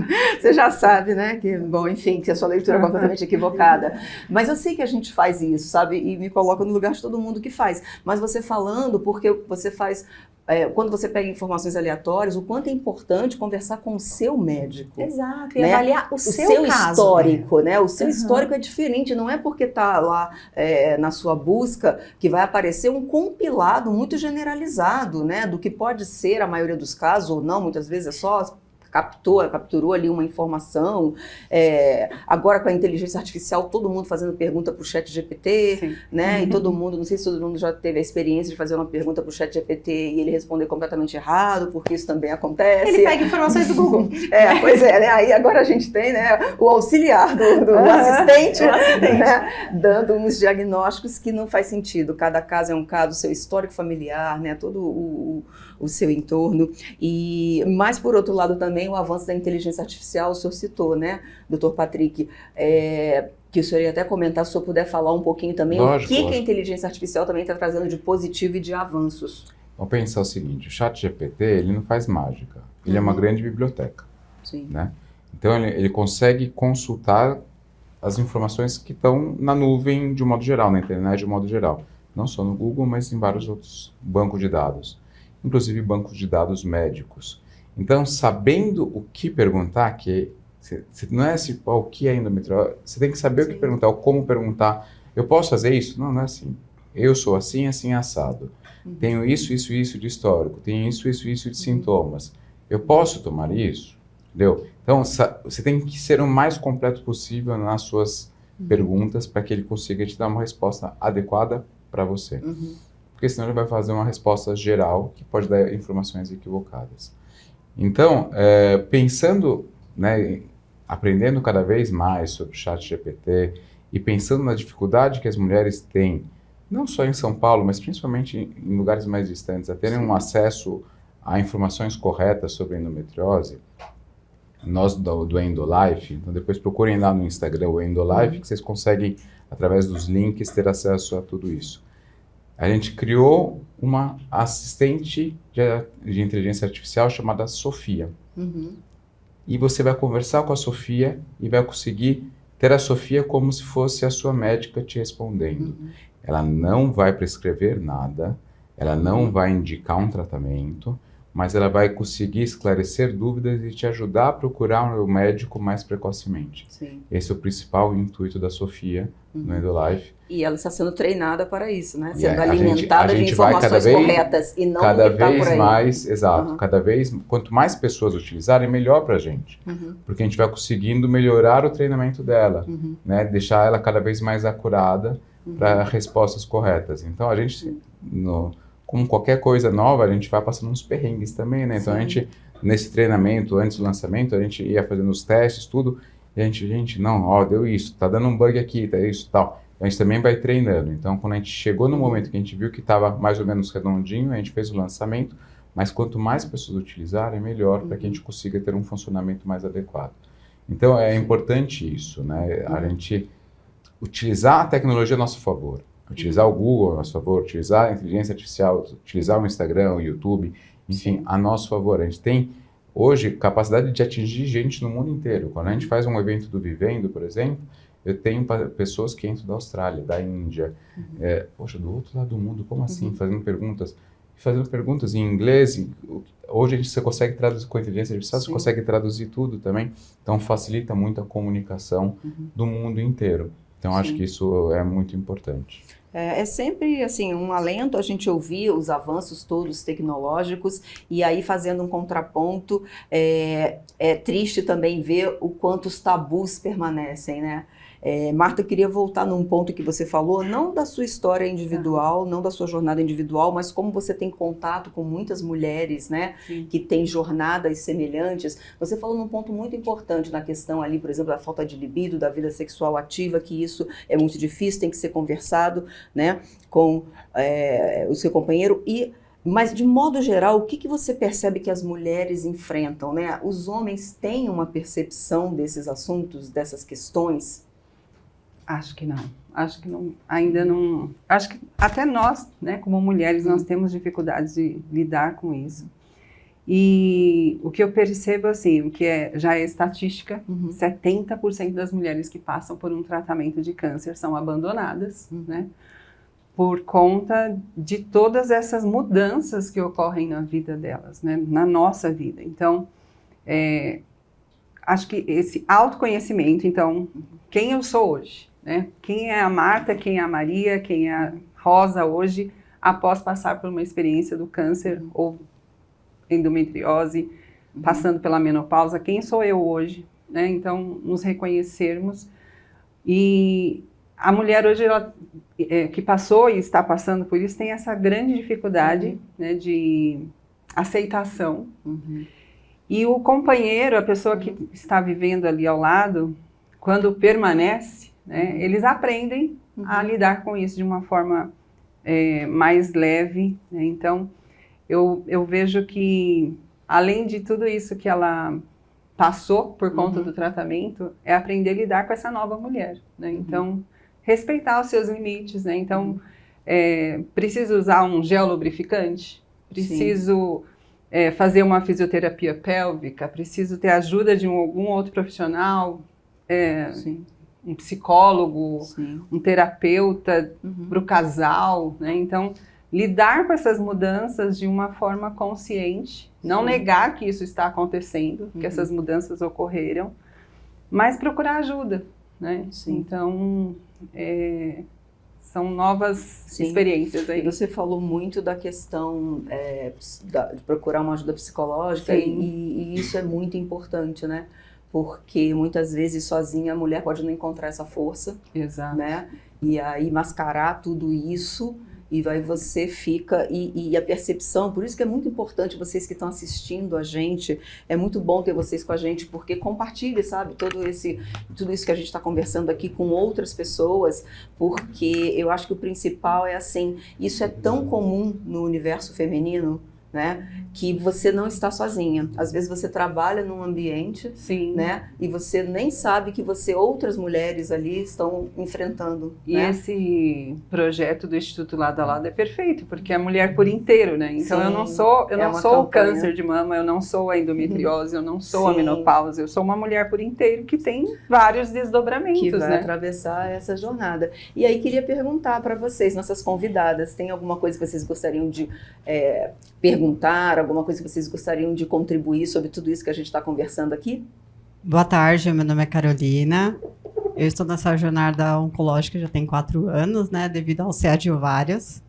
você já sabe, né, que, bom, enfim, que a sua leitura é completamente equivocada. Mas eu sei que a gente faz isso, sabe, e me coloco no lugar de todo mundo que faz. Mas você falando, porque você faz... quando você pega informações aleatórias, o quanto é importante conversar com o seu médico. Exato, e né? avaliar o seu caso. Histórico, né? O seu histórico é diferente, não é porque está lá na sua busca que vai aparecer um compilado muito generalizado, né? Do que pode ser a maioria dos casos, ou não, muitas vezes é só... capturou ali uma informação, agora com a inteligência artificial, todo mundo fazendo pergunta para o ChatGPT, né, e todo mundo, não sei se todo mundo já teve a experiência de fazer uma pergunta para o ChatGPT e ele responder completamente errado, porque isso também acontece. Ele pega informações do Google. Pois é, né, aí agora a gente tem, né, o auxiliar do assistente, né, dando uns diagnósticos que não faz sentido, cada caso é um caso, o seu histórico familiar, né, todo o seu entorno, mas por outro lado também o avanço da inteligência artificial, o senhor citou, né, Dr. Patrick, que o senhor ia até comentar, se o senhor puder falar um pouquinho também, lógico, que a inteligência artificial também está trazendo de positivo e de avanços. Vamos pensar o seguinte, o ChatGPT, ele não faz mágica, ele é uma grande biblioteca, né? Então ele consegue consultar as informações que estão na nuvem de um modo geral, na internet de um modo geral, não só no Google, mas em vários outros bancos de dados, inclusive bancos de dados médicos. Então, sabendo o que perguntar, que não é assim, o que é endometriose, você tem que saber o que perguntar, o como perguntar. Eu posso fazer isso? Não, não é assim. Eu sou assim, assim, assado. Tenho isso, isso, isso de histórico. Tenho isso, isso, isso de sintomas. Eu posso tomar isso? Entendeu? Então, você tem que ser o mais completo possível nas suas perguntas para que ele consiga te dar uma resposta adequada para você. Porque senão ele vai fazer uma resposta geral que pode dar informações equivocadas. Então, pensando, né, aprendendo cada vez mais sobre o ChatGPT e pensando na dificuldade que as mulheres têm, não só em São Paulo, mas principalmente em lugares mais distantes, a terem um acesso a informações corretas sobre a endometriose, nós do Endolife, então depois procurem lá no Instagram o Endolife, que vocês conseguem, através dos links, ter acesso a tudo isso. A gente criou uma assistente de inteligência artificial chamada Sofia. E você vai conversar com a Sofia e vai conseguir ter a Sofia como se fosse a sua médica te respondendo. Ela não vai prescrever nada, ela não vai indicar um tratamento, mas ela vai conseguir esclarecer dúvidas e te ajudar a procurar o médico mais precocemente. Esse é o principal intuito da Sofia no Endolife. E ela está sendo treinada para isso, né? Sendo alimentada de informações corretas e não cada vez mais, exato, cada vez, quanto mais pessoas utilizarem, melhor para a gente. Porque a gente vai conseguindo melhorar o treinamento dela, né? Deixar ela cada vez mais acurada para respostas corretas. Então a gente, como qualquer coisa nova, a gente vai passando uns perrengues também, né? Então a gente nesse treinamento, antes do lançamento, a gente ia fazendo os testes, tudo, e a gente, não, ó, deu isso, tá dando um bug aqui, tá isso, tal. A gente também vai treinando. Então, quando a gente chegou no momento que a gente viu que estava mais ou menos redondinho, a gente fez o lançamento, mas quanto mais pessoas utilizarem, melhor para que a gente consiga ter um funcionamento mais adequado. Então, é importante isso, né? A gente utilizar a tecnologia a nosso favor, utilizar o Google a nosso favor, utilizar a inteligência artificial, utilizar o Instagram, o YouTube, enfim, a nosso favor. A gente tem, hoje, capacidade de atingir gente no mundo inteiro. Quando a gente faz um evento do Vivendo, por exemplo, eu tenho pessoas que entram da Austrália, da Índia, poxa, do outro lado do mundo, como assim? Fazendo perguntas em inglês. Hoje você consegue traduzir com a inteligência artificial, você consegue traduzir tudo também, então facilita muito a comunicação do mundo inteiro. Então acho que isso é muito importante. É sempre assim um alento a gente ouvir os avanços todos tecnológicos e aí fazendo um contraponto, é triste também ver o quanto os tabus permanecem, né? Marta, eu queria voltar num ponto que você falou, não da sua história individual, não da sua jornada individual, mas como você tem contato com muitas mulheres, né, que têm jornadas semelhantes. Você falou num ponto muito importante na questão ali, por exemplo, da falta de libido, da vida sexual ativa, que isso é muito difícil, tem que ser conversado, né, com o seu companheiro. Mas, de modo geral, o que você percebe que as mulheres enfrentam, né? Os homens têm uma percepção desses assuntos, dessas questões? Acho que não. Acho que não, ainda não. Acho que até nós, né, como mulheres, nós temos dificuldades de lidar com isso. E o que eu percebo, assim, o que já é estatística, 70% das mulheres que passam por um tratamento de câncer são abandonadas, né, por conta de todas essas mudanças que ocorrem na vida delas, né, na nossa vida. Então, acho que esse autoconhecimento, então, quem eu sou hoje? Né? Quem é a Marta, quem é a Maria, quem é a Rosa hoje, após passar por uma experiência do câncer ou endometriose, passando pela menopausa, quem sou eu hoje? Né? Então, nos reconhecermos. E a mulher hoje, ela, que passou e está passando por isso, tem essa grande dificuldade, né, de aceitação. E o companheiro, a pessoa que está vivendo ali ao lado, quando permanece, né, eles aprendem a lidar com isso de uma forma mais leve, né? Então, eu vejo que, além de tudo isso que ela passou por conta do tratamento, é aprender a lidar com essa nova mulher, né? Então, respeitar os seus limites, né? Então, preciso usar um gel lubrificante? Preciso fazer uma fisioterapia pélvica? Preciso ter ajuda de algum outro profissional? Um psicólogo, um terapeuta para o casal, né? Então, lidar com essas mudanças de uma forma consciente, não negar que isso está acontecendo, que essas mudanças ocorreram, mas procurar ajuda, né? Então, são novas experiências aí. E você falou muito da questão de procurar uma ajuda psicológica e isso é muito importante, né? Porque muitas vezes sozinha a mulher pode não encontrar essa força, né? E aí mascarar tudo isso e aí você fica, e a percepção, por isso que é muito importante vocês que estão assistindo a gente, é muito bom ter vocês com a gente, porque compartilhe, sabe, tudo isso que a gente está conversando aqui com outras pessoas, porque eu acho que o principal é assim, isso é tão comum no universo feminino, né, que você não está sozinha. Às vezes você trabalha num ambiente, né, e você nem sabe que outras mulheres ali estão enfrentando. E esse projeto do Instituto Lado a Lado é perfeito, porque é a mulher por inteiro, né? Então eu não sou o câncer de mama, eu não sou a endometriose, eu não sou a menopausa, eu sou uma mulher por inteiro que tem vários desdobramentos, que vai né? atravessar essa jornada. E aí queria perguntar para vocês, nossas convidadas, tem alguma coisa que vocês gostariam de perguntar, alguma coisa que vocês gostariam de contribuir sobre tudo isso que a gente está conversando aqui? Boa tarde, meu nome é Carolina. Eu estou nessa jornada oncológica já tem 4 anos, né, devido ao CA de ovários.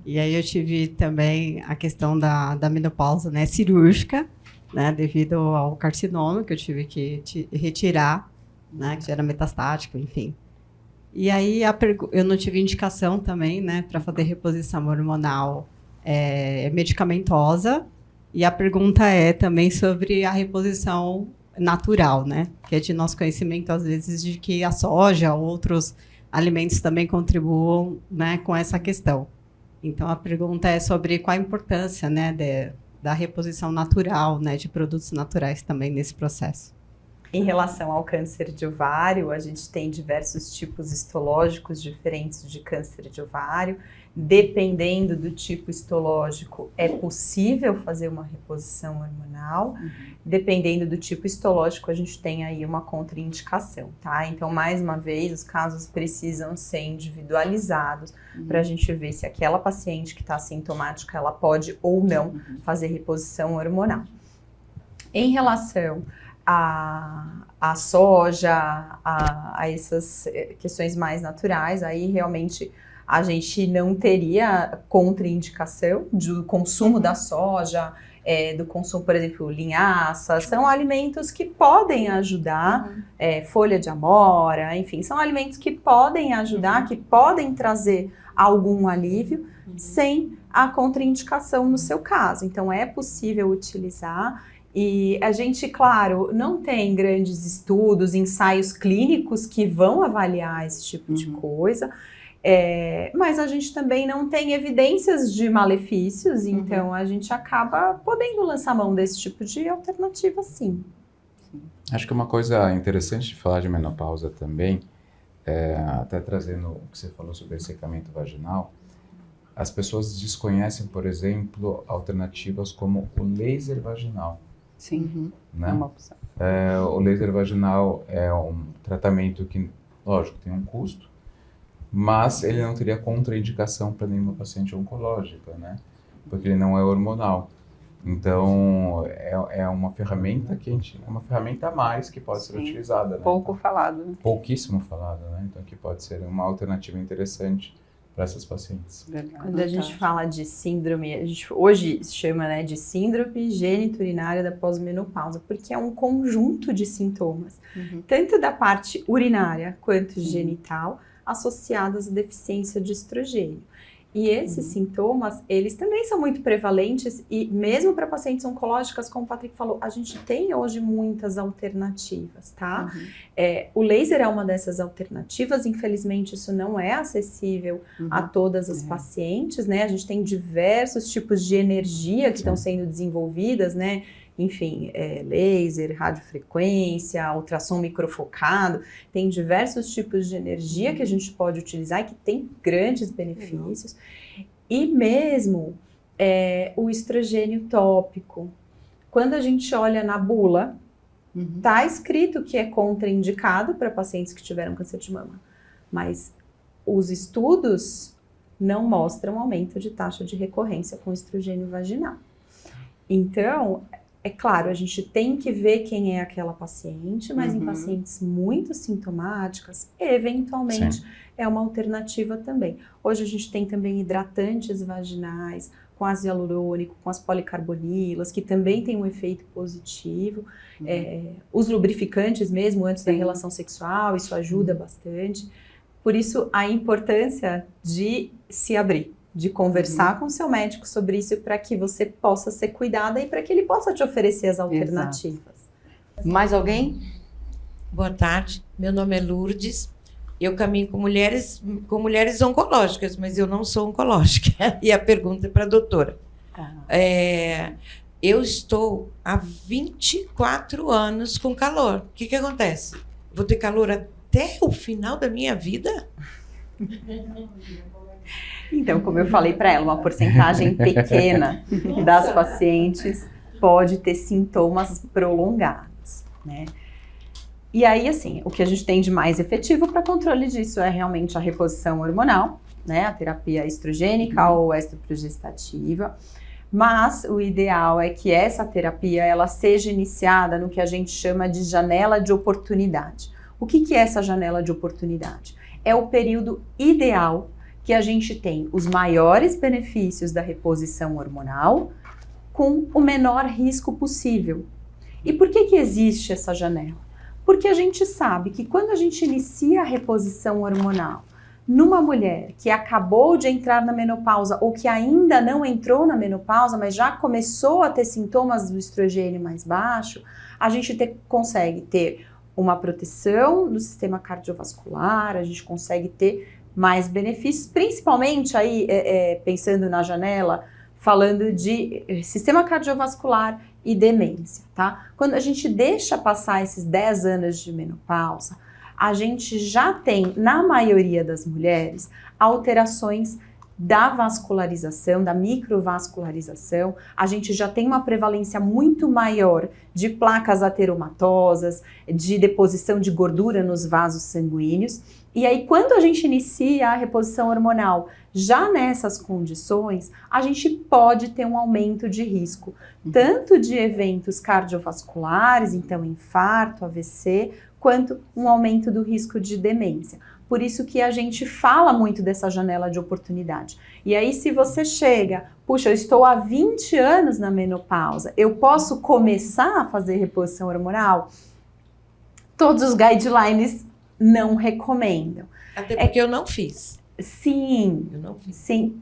E aí eu tive também a questão da menopausa, né, cirúrgica, né, devido ao carcinoma que eu tive que retirar, né, que já era metastático, enfim. E aí eu não tive indicação também, né, para fazer reposição hormonal medicamentosa, E a pergunta é também sobre a reposição natural, né? Que é de nosso conhecimento, às vezes, de que a soja, outros alimentos também contribuam, né, com essa questão. Então, a pergunta é sobre qual a importância, né, da reposição natural, né, de produtos naturais também nesse processo. Em relação ao câncer de ovário, a gente tem diversos tipos histológicos diferentes de câncer de ovário. Dependendo do tipo histológico, é possível fazer uma reposição hormonal. Dependendo do tipo histológico, a gente tem aí uma contraindicação, tá? Então, mais uma vez, os casos precisam ser individualizados para a gente ver se aquela paciente que está sintomática, ela pode ou não fazer reposição hormonal. Em relação a soja, a essas questões mais naturais, aí realmente a gente não teria contraindicação do consumo da soja, do consumo, por exemplo, linhaça, são alimentos que podem ajudar, folha de amora, enfim, são alimentos que podem ajudar, que podem trazer algum alívio, sem a contraindicação no seu caso. Então, é possível utilizar. E a gente, claro, não tem grandes estudos, ensaios clínicos que vão avaliar esse tipo de coisa, mas a gente também não tem evidências de malefícios, então a gente acaba podendo lançar mão desse tipo de alternativa, sim. Acho que uma coisa interessante de falar de menopausa também, até trazendo o que você falou sobre ressecamento vaginal, as pessoas desconhecem, por exemplo, alternativas como o laser vaginal. Sim, né? é uma opção. O laser vaginal é um tratamento que, lógico, tem um custo, mas ele não teria contraindicação para nenhuma paciente oncológica, né? Porque ele não é hormonal. Então, é uma ferramenta é uma ferramenta a mais que pode ser utilizada, né? Pouco falado. Pouquíssimo falado, né? Então, que pode ser uma alternativa interessante para essas pacientes. Quando a gente fala de síndrome, a gente hoje chama, né, de síndrome geniturinária da pós-menopausa, porque é um conjunto de sintomas, tanto da parte urinária quanto genital, associadas à deficiência de estrogênio. E esses sintomas, eles também são muito prevalentes e mesmo para pacientes oncológicas, como o Patrick falou, a gente tem hoje muitas alternativas, tá? O laser é uma dessas alternativas, infelizmente isso não é acessível a todas as pacientes, né? A gente tem diversos tipos de energia que estão sendo desenvolvidas, né? Enfim, laser, radiofrequência, ultrassom microfocado, tem diversos tipos de energia que a gente pode utilizar e que tem grandes benefícios. E mesmo o estrogênio tópico, quando a gente olha na bula, tá escrito que é contraindicado para pacientes que tiveram câncer de mama, mas os estudos não mostram aumento de taxa de recorrência com estrogênio vaginal. Então, é claro, a gente tem que ver quem é aquela paciente, mas em pacientes muito sintomáticas, eventualmente é uma alternativa também. Hoje a gente tem também hidratantes vaginais, com ácido hialurônico, com as policarbonilas, que também tem um efeito positivo. Os lubrificantes mesmo, antes da relação sexual, isso ajuda bastante. Por isso, a importância de se abrir, de conversar com o seu médico sobre isso para que você possa ser cuidada e para que ele possa te oferecer as alternativas. Mais alguém? Boa tarde, meu nome é Lourdes. Eu caminho com mulheres oncológicas, mas eu não sou oncológica. E a pergunta é para a doutora. Eu estou há 24 anos com calor. O que acontece? Vou ter calor até o final da minha vida? Então, como eu falei para ela, uma porcentagem pequena das pacientes pode ter sintomas prolongados, né? E aí, assim, o que a gente tem de mais efetivo para controle disso é realmente a reposição hormonal, né? A terapia estrogênica ou estroprogestativa. Mas o ideal é que essa terapia ela seja iniciada no que a gente chama de janela de oportunidade. O que é essa janela de oportunidade? É o período ideal que a gente tem os maiores benefícios da reposição hormonal com o menor risco possível. E por que existe essa janela? Porque a gente sabe que quando a gente inicia a reposição hormonal Numa mulher que acabou de entrar na menopausa ou que ainda não entrou na menopausa, mas já começou a ter sintomas do estrogênio mais baixo, a gente consegue ter uma proteção do sistema cardiovascular, a gente consegue ter mais benefícios, principalmente aí, pensando na janela, falando de sistema cardiovascular e demência, tá? Quando a gente deixa passar esses 10 anos de menopausa, a gente já tem, na maioria das mulheres, alterações da vascularização, da microvascularização, a gente já tem uma prevalência muito maior de placas ateromatosas, de deposição de gordura nos vasos sanguíneos. E aí, quando a gente inicia a reposição hormonal já nessas condições, a gente pode ter um aumento de risco, tanto de eventos cardiovasculares, então infarto, AVC, quanto um aumento do risco de demência. Por isso que a gente fala muito dessa janela de oportunidade. E aí, se você chega, puxa, eu estou há 20 anos na menopausa, eu posso começar a fazer reposição hormonal? Todos os guidelines não recomendam. Até porque eu não fiz. Sim, Eu não fiz. sim.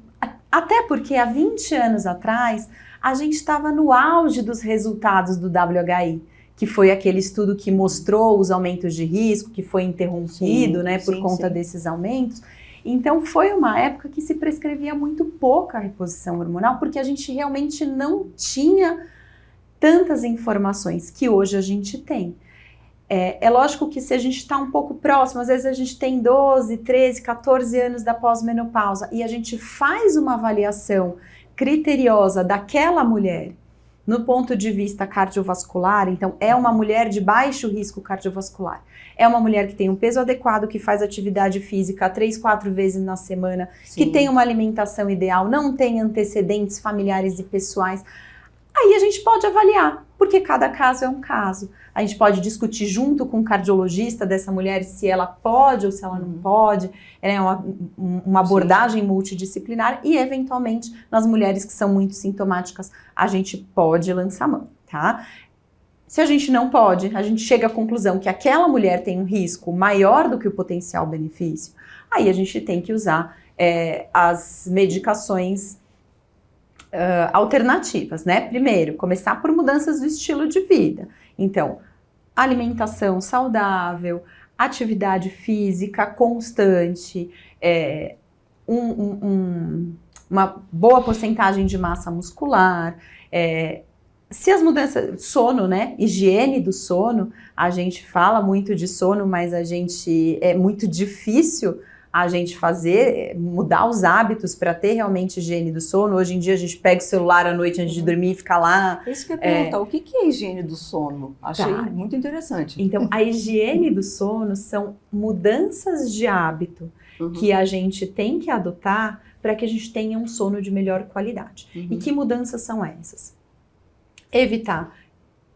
Até porque há 20 anos atrás, a gente estava no auge dos resultados do WHI, que foi aquele estudo que mostrou os aumentos de risco, que foi interrompido, né, por conta desses aumentos. Então, foi uma época que se prescrevia muito pouca reposição hormonal, porque a gente realmente não tinha tantas informações que hoje a gente tem. É lógico que se a gente está um pouco próximo, às vezes a gente tem 12, 13, 14 anos da pós-menopausa e a gente faz uma avaliação criteriosa daquela mulher no ponto de vista cardiovascular, então é uma mulher de baixo risco cardiovascular, é uma mulher que tem um peso adequado, que faz atividade física 3, 4 vezes na semana, que tem uma alimentação ideal, não tem antecedentes familiares e pessoais, aí a gente pode avaliar, porque cada caso é um caso. A gente pode discutir junto com o cardiologista dessa mulher se ela pode ou se ela não pode, é uma abordagem multidisciplinar e, eventualmente, nas mulheres que são muito sintomáticas, a gente pode lançar mão, tá? Se a gente não pode, a gente chega à conclusão que aquela mulher tem um risco maior do que o potencial benefício, aí a gente tem que usar as medicações alternativas, né? Primeiro, começar por mudanças do estilo de vida. Então, alimentação saudável, atividade física constante, uma boa porcentagem de massa muscular, se as mudanças, sono, né? Higiene do sono, a gente fala muito de sono, mas é muito difícil a gente mudar os hábitos para ter realmente higiene do sono. Hoje em dia a gente pega o celular à noite antes de dormir e fica lá. Isso que eu ia perguntar, o que é higiene do sono? Achei muito interessante. Então, a higiene do sono são mudanças de hábito que a gente tem que adotar para que a gente tenha um sono de melhor qualidade. E que mudanças são essas? Evitar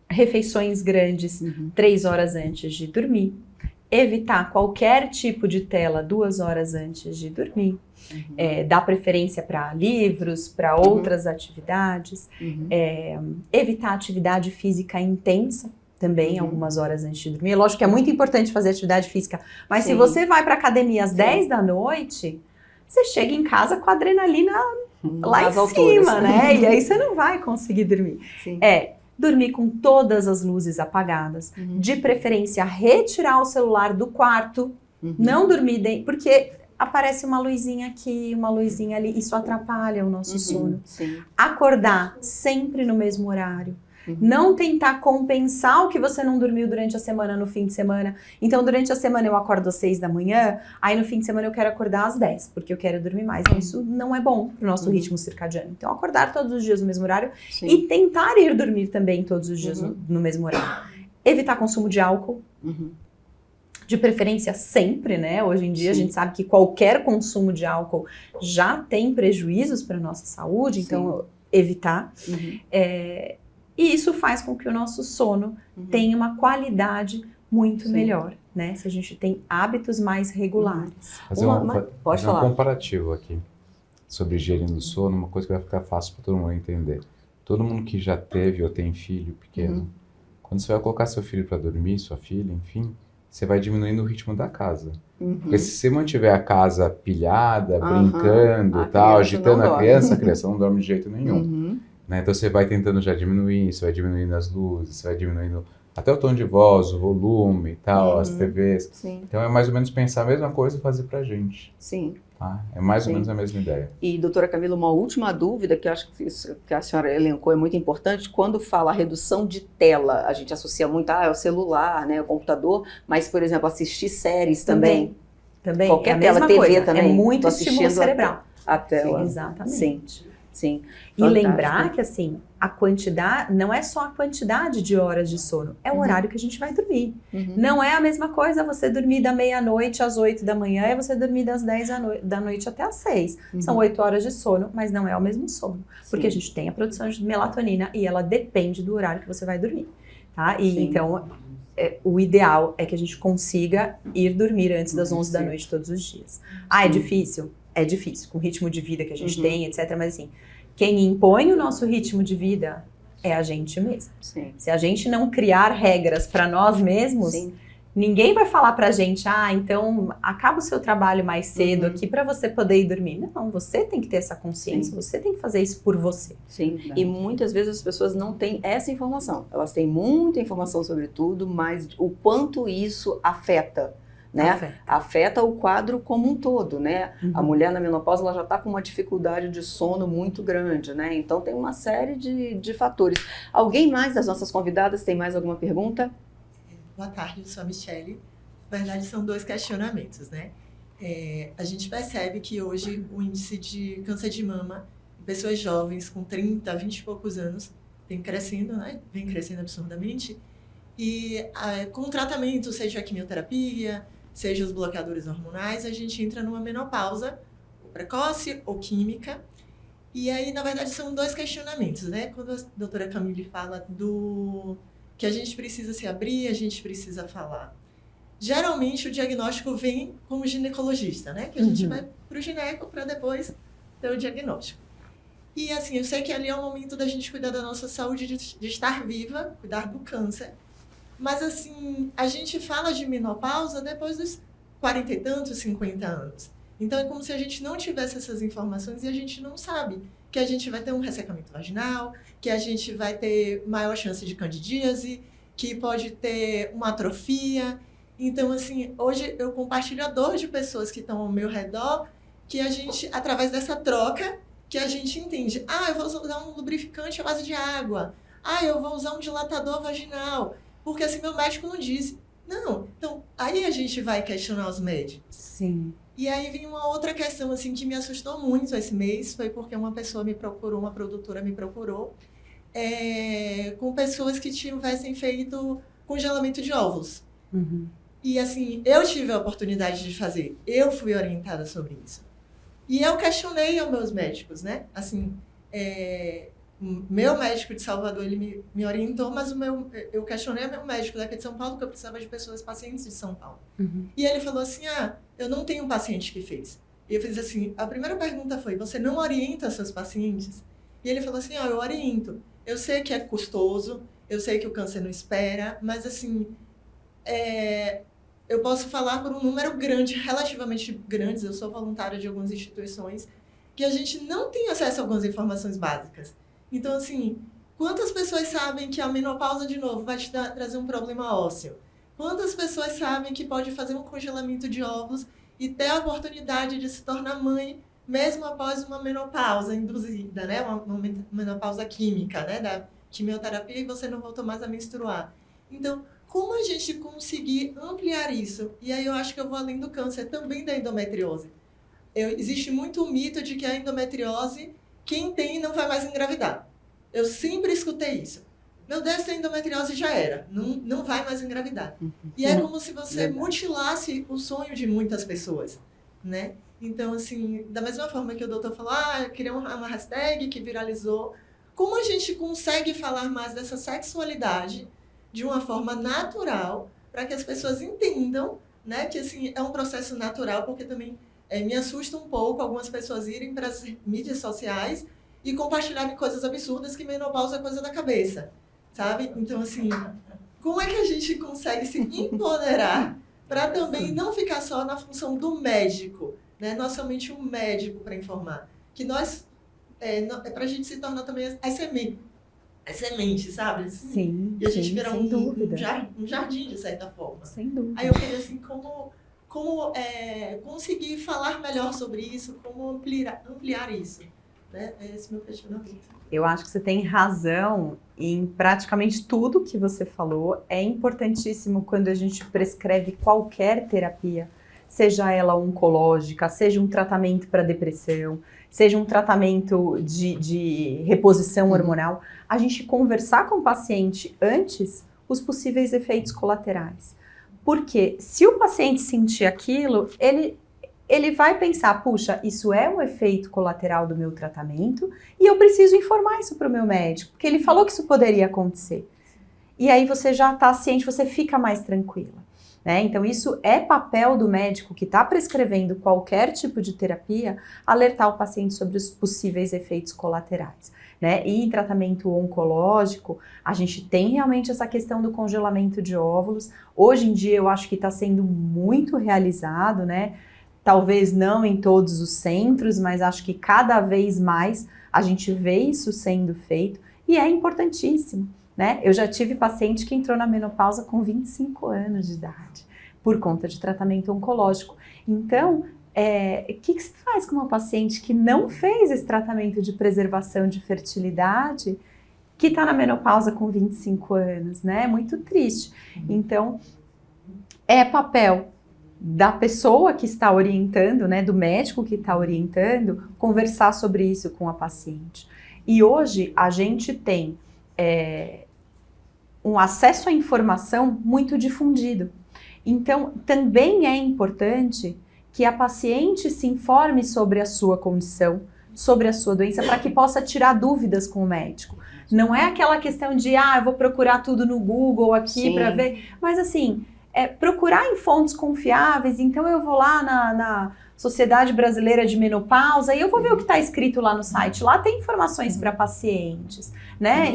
refeições grandes 3 horas antes de dormir. Evitar qualquer tipo de tela 2 horas antes de dormir, dar preferência para livros, para outras atividades, evitar atividade física intensa também, algumas horas antes de dormir. Lógico que é muito importante fazer atividade física, mas se você vai para academia às 10 da noite, você chega em casa com a adrenalina lá em cima, né? E aí você não vai conseguir dormir. Dormir com todas as luzes apagadas, de preferência retirar o celular do quarto, não dormir dentro, porque aparece uma luzinha aqui, uma luzinha ali, isso atrapalha o nosso sono. Acordar sempre no mesmo horário. Não tentar compensar o que você não dormiu durante a semana no fim de semana. Então, durante a semana eu acordo às 6 da manhã, aí no fim de semana eu quero acordar às 10, porque eu quero dormir mais. Então, isso não é bom pro nosso ritmo circadiano. Então, acordar todos os dias no mesmo horário e tentar ir dormir também todos os dias no mesmo horário. Evitar consumo de álcool. De preferência sempre, né? Hoje em dia a gente sabe que qualquer consumo de álcool já tem prejuízos para a nossa saúde, então evitar. E isso faz com que o nosso sono tenha uma qualidade muito melhor, né? Se a gente tem hábitos mais regulares. Pode falar. Um comparativo aqui sobre higiene do sono, uma coisa que vai ficar fácil para todo mundo entender. Todo mundo que já teve ou tem filho pequeno, quando você vai colocar seu filho para dormir, sua filha, enfim, você vai diminuindo o ritmo da casa. Porque se você mantiver a casa pilhada, brincando, agitando a criança não dorme de jeito nenhum. Né? Então você vai tentando já diminuir, você vai diminuindo as luzes, você vai diminuindo até o tom de voz, o volume e tal, as TVs. Sim. Então é mais ou menos pensar a mesma coisa e fazer pra gente. Sim. Tá? É mais ou menos a mesma ideia. E, doutora Camila, uma última dúvida que eu acho que isso que a senhora elencou é muito importante. Quando fala redução de tela, a gente associa muito ao celular, né, ao computador, mas, por exemplo, assistir séries também. Também. Qualquer é a tela, mesma TV coisa. também. É muito Tô estímulo assistindo cerebral. A tela. Sim, exatamente. Sim. Sim. E Fantástico. lembrar que, assim, a quantidade, não é só a quantidade de horas de sono, é o horário que a gente vai dormir. Não é a mesma coisa você dormir da meia-noite às 8 da manhã e você dormir das 10 da noite até às 6. São 8 horas de sono, mas não é o mesmo sono. Porque a gente tem a produção de melatonina e ela depende do horário que você vai dormir. Tá? E então, o ideal é que a gente consiga ir dormir antes das 11 da noite todos os dias. Ah, é difícil? É difícil, com o ritmo de vida que a gente tem, etc. Mas assim, quem impõe o nosso ritmo de vida é a gente mesmo. Sim. Se a gente não criar regras para nós mesmos, ninguém vai falar pra gente, então acaba o seu trabalho mais cedo aqui para você poder ir dormir. Não, você tem que ter essa consciência, você tem que fazer isso por você. Sim, e muitas vezes as pessoas não têm essa informação. Elas têm muita informação sobre tudo, mas o quanto isso afeta. Né? Afeta o quadro como um todo, né? A mulher na menopausa ela já está com uma dificuldade de sono muito grande, né? Então tem uma série de fatores. Alguém mais das nossas convidadas tem mais alguma pergunta? Boa tarde, eu sou a Michele. Na verdade são 2 questionamentos, né? A gente percebe que hoje o índice de câncer de mama em pessoas jovens com 30, 20 e poucos anos vem crescendo, né? Vem crescendo absurdamente. E com o tratamento, seja a quimioterapia, seja os bloqueadores hormonais, a gente entra numa menopausa ou precoce ou química. E aí, na verdade, são 2 questionamentos, né? Quando a doutora Camille fala que a gente precisa se abrir, a gente precisa falar. Geralmente, o diagnóstico vem como ginecologista, né? Que a gente vai para o gineco para depois ter o diagnóstico. E, assim, eu sei que ali é o momento da gente cuidar da nossa saúde, de estar viva, cuidar do câncer. Mas, assim, a gente fala de menopausa depois dos 40 e tantos, 50 anos. Então, é como se a gente não tivesse essas informações e a gente não sabe que a gente vai ter um ressecamento vaginal, que a gente vai ter maior chance de candidíase, que pode ter uma atrofia. Então, assim, hoje eu compartilho a dor de pessoas que estão ao meu redor, que a gente, através dessa troca, que a gente entende. Eu vou usar um lubrificante à base de água. Eu vou usar um dilatador vaginal. Porque assim, meu médico não disse. Não, então, aí a gente vai questionar os médicos. Sim. E aí vem uma outra questão, assim, que me assustou muito esse mês, foi porque uma pessoa me procurou, uma produtora me procurou, com pessoas que tivessem feito congelamento de óvulos. E assim, eu tive a oportunidade de fazer, eu fui orientada sobre isso. E eu questionei aos meus médicos, né? Assim, meu médico de Salvador, ele me orientou, mas eu questionei o meu médico daqui de São Paulo, que eu precisava de pacientes de São Paulo. E ele falou assim, eu não tenho um paciente que fez. E eu fiz assim, a primeira pergunta foi, você não orienta seus pacientes? E ele falou assim, eu oriento. Eu sei que é custoso, eu sei que o câncer não espera, mas assim, eu posso falar por um número grande, relativamente grandes, eu sou voluntária de algumas instituições, que a gente não tem acesso a algumas informações básicas. Então, assim, quantas pessoas sabem que a menopausa, de novo, vai te trazer um problema ósseo? Quantas pessoas sabem que pode fazer um congelamento de óvulos e ter a oportunidade de se tornar mãe, mesmo após uma menopausa induzida, né? Uma menopausa química, né? Da quimioterapia e você não voltou mais a menstruar. Então, como a gente conseguir ampliar isso? E aí eu acho que eu vou além do câncer, também da endometriose. Existe muito o mito de que a endometriose, quem tem não vai mais engravidar. Eu sempre escutei isso. Meu Deus, tem endometriose já era. Não vai mais engravidar. E é como se você mutilasse o sonho de muitas pessoas, né? Então, assim, da mesma forma que o doutor falou, eu queria uma hashtag que viralizou. Como a gente consegue falar mais dessa sexualidade de uma forma natural para que as pessoas entendam, né? Que, assim, é um processo natural, porque também me assusta um pouco algumas pessoas irem para as mídias sociais e compartilharem coisas absurdas que menopausa é coisa da cabeça, sabe? Então, assim, como é que a gente consegue se empoderar para também não ficar só na função do médico, né? Não é somente um médico para informar, que nós, para a gente se tornar também as sementes, sabe? Sim, e a gente sim, vira sem dúvida. um jardim, de certa forma. Sem dúvida. Aí eu queria, assim, como conseguir falar melhor sobre isso, como ampliar isso, né? É esse meu questionamento. Eu acho que você tem razão em praticamente tudo que você falou. É importantíssimo quando a gente prescreve qualquer terapia, seja ela oncológica, seja um tratamento para depressão, seja um tratamento de reposição hormonal, a gente conversar com o paciente antes os possíveis efeitos colaterais. Porque se o paciente sentir aquilo, ele vai pensar, puxa, isso é um efeito colateral do meu tratamento e eu preciso informar isso para o meu médico, porque ele falou que isso poderia acontecer. E aí você já está ciente, você fica mais tranquila, né? Então isso é papel do médico que está prescrevendo qualquer tipo de terapia, alertar o paciente sobre os possíveis efeitos colaterais, né? E em tratamento oncológico, a gente tem realmente essa questão do congelamento de óvulos. Hoje em dia eu acho que está sendo muito realizado, né? Talvez não em todos os centros, mas acho que cada vez mais a gente vê isso sendo feito e é importantíssimo, né? Eu já tive paciente que entrou na menopausa com 25 anos de idade, por conta de tratamento oncológico. Então, o que se faz com uma paciente que não fez esse tratamento de preservação de fertilidade, que está na menopausa com 25 anos, né? É muito triste. Então, é papel da pessoa que está orientando, né, do médico que está orientando, conversar sobre isso com a paciente. E hoje a gente tem um acesso à informação muito difundido. Então, também é importante que a paciente se informe sobre a sua condição, sobre a sua doença, para que possa tirar dúvidas com o médico. Não é aquela questão de, eu vou procurar tudo no Google aqui para ver, mas assim, procurar em fontes confiáveis. Então eu vou lá na Sociedade Brasileira de Menopausa e eu vou ver o que está escrito lá no site. Lá tem informações para pacientes, né?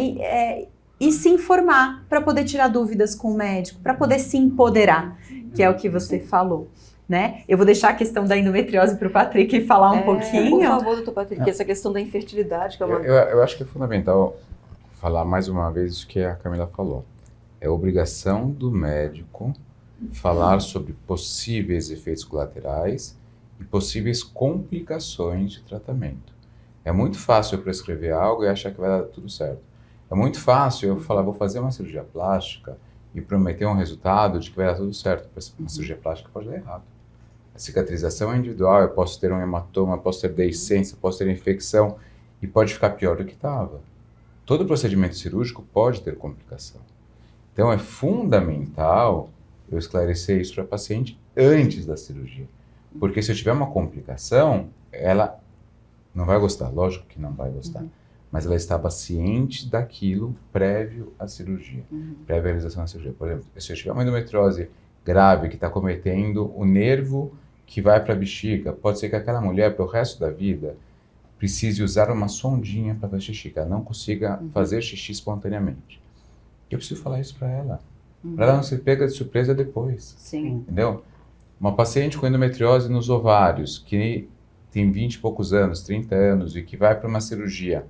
E se informar para poder tirar dúvidas com o médico, para poder se empoderar, que é o que você falou, né? Eu vou deixar a questão da endometriose para o Patrick falar um pouquinho. Por favor, doutor Patrick, essa questão da infertilidade. Que é uma... eu acho que é fundamental falar mais uma vez isso que a Camila falou. É obrigação do médico falar sobre possíveis efeitos colaterais e possíveis complicações de tratamento. É muito fácil eu prescrever algo e achar que vai dar tudo certo. É muito fácil eu falar, vou fazer uma cirurgia plástica e prometer um resultado de que vai dar tudo certo. Uma cirurgia plástica pode dar errado. A cicatrização é individual, eu posso ter um hematoma, posso ter deiscência, posso ter infecção e pode ficar pior do que estava. Todo procedimento cirúrgico pode ter complicação. Então é fundamental eu esclarecer isso para a paciente antes da cirurgia. Porque se eu tiver uma complicação, ela não vai gostar, lógico que não vai gostar, mas ela estava ciente daquilo prévio à cirurgia, prévia à realização da cirurgia. Por exemplo, se eu tiver uma endometriose grave que está cometendo o nervo que vai para a bexiga, pode ser que aquela mulher, para o resto da vida, precise usar uma sondinha para fazer xixi, que ela não consiga fazer xixi espontaneamente. Eu preciso falar isso para ela não ser pega de surpresa depois. Sim. Entendeu? Uma paciente com endometriose nos ovários, que tem 20 e poucos anos, 30 anos, e que vai para uma cirurgia,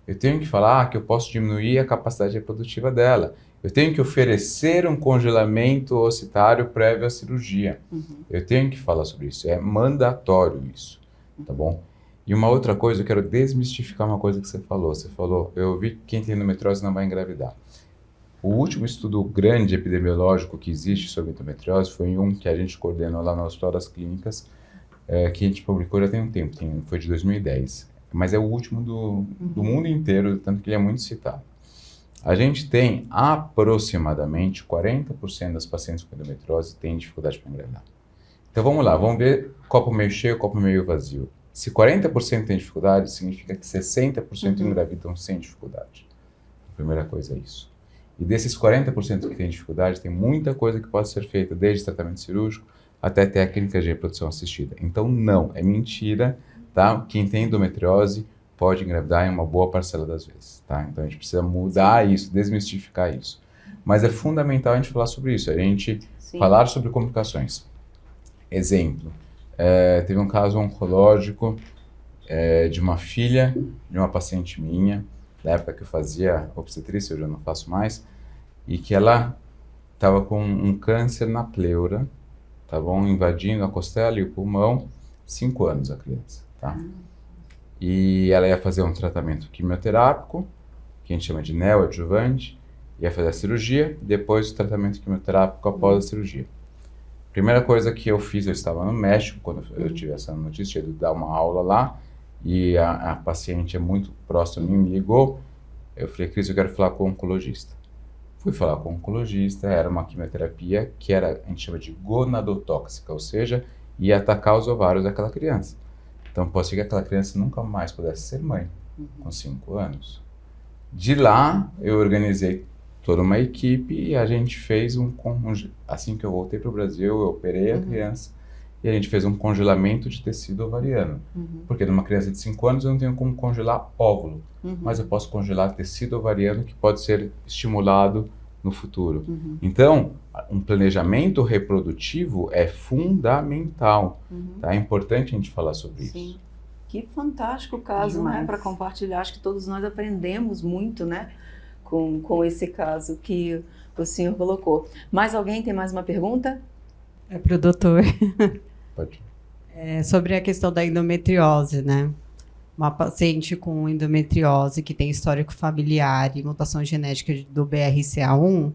eu tenho que falar que eu posso diminuir a capacidade reprodutiva dela. Eu tenho que oferecer um congelamento ocitário prévio à cirurgia. Eu tenho que falar sobre isso. É mandatório isso, tá bom? E uma outra coisa, eu quero desmistificar uma coisa que você falou. Você falou, eu vi que quem tem endometriose não vai engravidar. O último estudo grande epidemiológico que existe sobre endometriose foi um que a gente coordenou lá no Hospital das Clínicas, que a gente publicou já tem um tempo, foi de 2010. Mas é o último do mundo inteiro, tanto que ele é muito citado. A gente tem aproximadamente 40% das pacientes com endometriose têm dificuldade para engravidar. Então vamos lá, vamos ver copo meio cheio, copo meio vazio. Se 40% tem dificuldade, significa que 60% engravidam sem dificuldade. A primeira coisa é isso. E desses 40% que tem dificuldade, tem muita coisa que pode ser feita, desde tratamento cirúrgico até técnicas de reprodução assistida. Então não, é mentira, tá? Quem tem endometriose pode engravidar em uma boa parcela das vezes, tá? Então a gente precisa mudar isso, desmistificar isso. mas é fundamental a gente falar sobre isso, a gente falar sobre complicações. Exemplo, teve um caso oncológico de uma filha de uma paciente minha, da época que eu fazia obstetrícia, eu já não faço mais, e que ela estava com um câncer na pleura, tá bom? Invadindo a costela e o pulmão, 5 anos a criança, tá? E ela ia fazer um tratamento quimioterápico, que a gente chama de neoadjuvante, ia fazer a cirurgia, depois o tratamento quimioterápico após a cirurgia. Primeira coisa que eu fiz, eu estava no México, quando eu tive essa notícia de dar uma aula lá, e a paciente é muito próxima a mim, me ligou, eu falei, Cris, eu quero falar com o oncologista. Fui falar com o oncologista, era uma quimioterapia que era, a gente chama de gonadotóxica, ou seja, ia atacar os ovários daquela criança. Então pode ser que aquela criança nunca mais pudesse ser mãe, com 5 anos. De lá, eu organizei toda uma equipe e a gente fez assim que eu voltei para o Brasil, eu operei a criança e a gente fez um congelamento de tecido ovariano. Porque numa criança de 5 anos eu não tenho como congelar óvulo, mas eu posso congelar tecido ovariano que pode ser estimulado no futuro. Então, um planejamento reprodutivo é fundamental. Tá? É importante a gente falar sobre isso. Que fantástico caso, né, para compartilhar. Acho que todos nós aprendemos muito, né, com esse caso que o senhor colocou. Mais alguém tem mais uma pergunta? É para o doutor. Pode. Sobre a questão da endometriose, né? Uma paciente com endometriose que tem histórico familiar e mutação genética do BRCA1,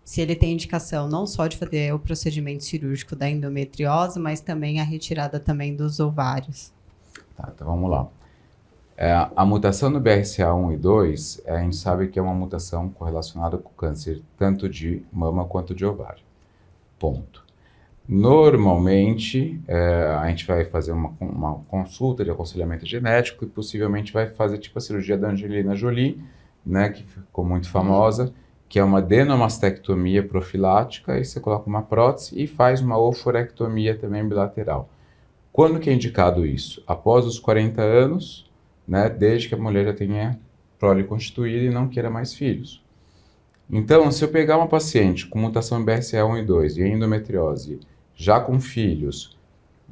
se ele tem indicação não só de fazer o procedimento cirúrgico da endometriose, mas também a retirada também dos ovários. Tá, então vamos lá. A mutação do BRCA1 e 2, a gente sabe que é uma mutação correlacionada com câncer tanto de mama quanto de ovário. Ponto. Normalmente, a gente vai fazer uma consulta de aconselhamento genético e possivelmente vai fazer tipo a cirurgia da Angelina Jolie, né, que ficou muito famosa, que é uma adenomastectomia profilática, e você coloca uma prótese e faz uma oforectomia também bilateral. Quando que é indicado isso? Após os 40 anos, né, desde que a mulher já tenha prole constituída e não queira mais filhos. Então, se eu pegar uma paciente com mutação em BRCA1 e 2 e endometriose, já com filhos,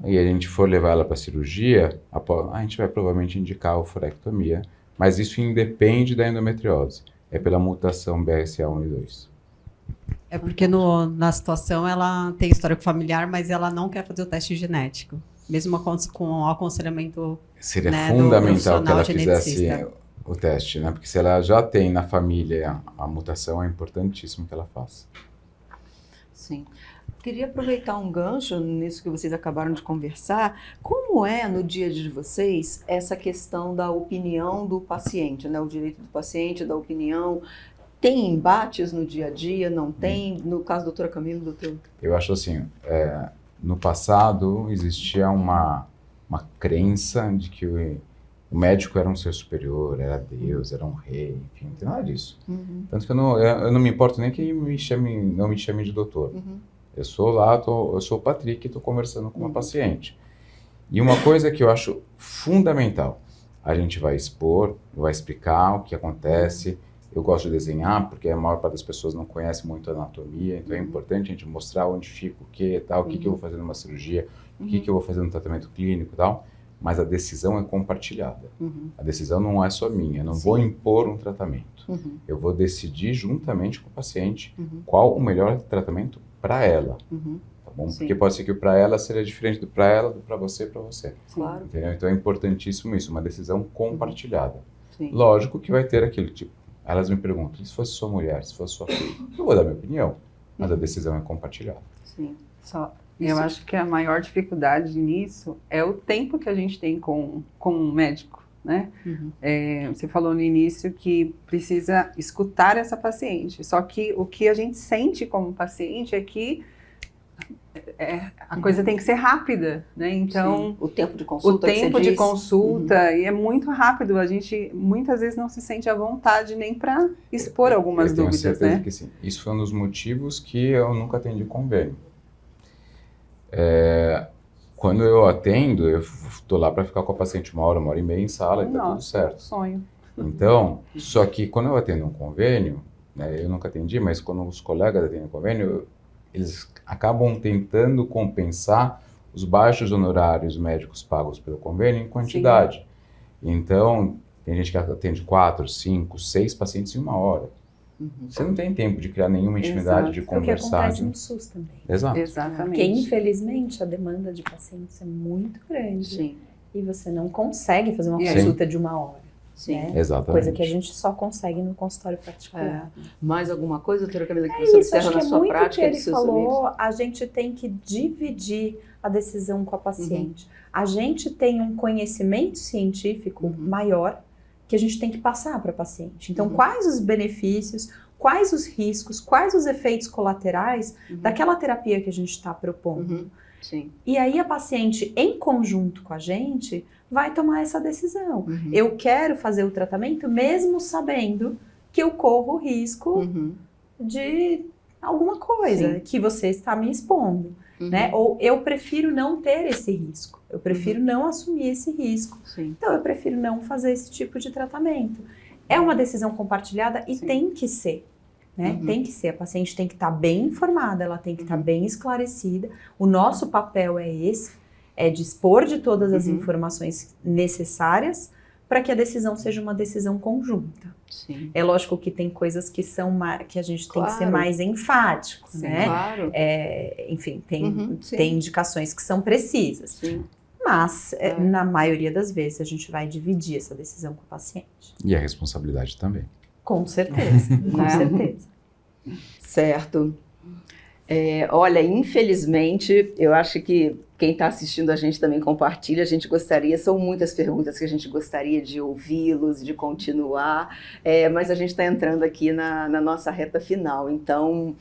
e a gente for levar ela para cirurgia, a gente vai provavelmente indicar a oforectomia, mas isso independe da endometriose, é pela mutação BRCA1 e 2. É porque na situação ela tem histórico familiar, mas ela não quer fazer o teste genético, mesmo com o aconselhamento. Seria fundamental que ela fizesse o teste, né? Porque se ela já tem na família a mutação, é importantíssimo que ela faça. Sim. Queria aproveitar um gancho nisso que vocês acabaram de conversar. Como é no dia a dia de vocês essa questão da opinião do paciente, né? O direito do paciente, da opinião. Tem embates no dia a dia? Não tem? No caso da doutora Camila, doutor? Eu acho assim, no passado existia uma crença de que o médico era um ser superior, era Deus, era um rei, enfim, não tem nada disso. Tanto que eu não me importo nem que não me chame de doutor. Eu sou o Patrick e estou conversando com uma paciente. E uma coisa que eu acho fundamental, a gente vai expor, vai explicar o que acontece. Eu gosto de desenhar, porque a maior parte das pessoas não conhece muito a anatomia, então é importante a gente mostrar onde fica o que, tal, o que eu vou fazer numa cirurgia, o que eu vou fazer no tratamento clínico e tal, mas a decisão é compartilhada. A decisão não é só minha, eu não vou impor um tratamento. Eu vou decidir juntamente com o paciente qual o melhor tratamento para ela. Tá bom? Porque pode ser que o para ela seja diferente do para ela, do para você, para você. Claro. Entendeu? Então é importantíssimo isso, uma decisão compartilhada. Sim. Lógico que vai ter aquilo tipo, elas me perguntam, se fosse sua mulher, se fosse sua filha, eu vou dar minha opinião, mas a decisão é compartilhada. Sim. Eu acho que a maior dificuldade nisso é o tempo que a gente tem com um médico, né? Você falou no início que precisa escutar essa paciente, só que o que a gente sente como paciente é que a coisa tem que ser rápida, né? Então, o tempo de consulta, e é muito rápido. A gente muitas vezes não se sente à vontade nem para expor algumas dúvidas, eu tenho certeza né? que sim. Isso foi um dos motivos que eu nunca atendi convênio. Quando eu atendo, eu estou lá para ficar com a paciente 1 hora e meia em sala e tá tudo certo. Sonho. Então, só que quando eu atendo um convênio, né? Eu nunca atendi, mas quando os colegas atendem convênio, eles acabam tentando compensar os baixos honorários médicos pagos pelo convênio em quantidade. Sim. Então, tem gente que atende 4, 5, 6 pacientes em 1 hora. Você não tem tempo de criar nenhuma intimidade, de conversar. É o que acontece no SUS também. Exato. Exatamente. Porque, infelizmente, a demanda de pacientes é muito grande. Sim. E você não consegue fazer uma consulta de 1 hora. Sim. Né? Exatamente. Coisa que a gente só consegue no consultório particular. Mais alguma coisa, doutora Camila, que você observa na sua prática? Acho que é muito que ele falou, a gente tem que dividir a decisão com a paciente. A gente tem um conhecimento científico maior que a gente tem que passar para a paciente. Então, quais os benefícios, quais os riscos, quais os efeitos colaterais daquela terapia que a gente está propondo. Sim. E aí a paciente, em conjunto com a gente, vai tomar essa decisão. Eu quero fazer o tratamento mesmo sabendo que eu corro o risco de alguma coisa que você está me expondo. Né? Ou eu prefiro não ter esse risco, eu prefiro não assumir esse risco. Sim. Então eu prefiro não fazer esse tipo de tratamento. É uma decisão compartilhada e tem que ser. Né? Tem que ser, a paciente tem que estar bem informada, ela tem que estar bem esclarecida. O nosso papel é esse, é dispor de todas as informações necessárias para que a decisão seja uma decisão conjunta. Sim. É lógico que tem coisas que são que a gente tem que ser mais enfático, Sim, né? Claro. Enfim, tem indicações que são precisas. Sim. Mas, na maioria das vezes, a gente vai dividir essa decisão com o paciente. E a responsabilidade também. Com certeza, com certeza. Certo. Olha, infelizmente, eu acho que quem está assistindo a gente também compartilha, a gente gostaria, são muitas perguntas que a gente gostaria de ouvi-los, de continuar, mas a gente está entrando aqui na nossa reta final, então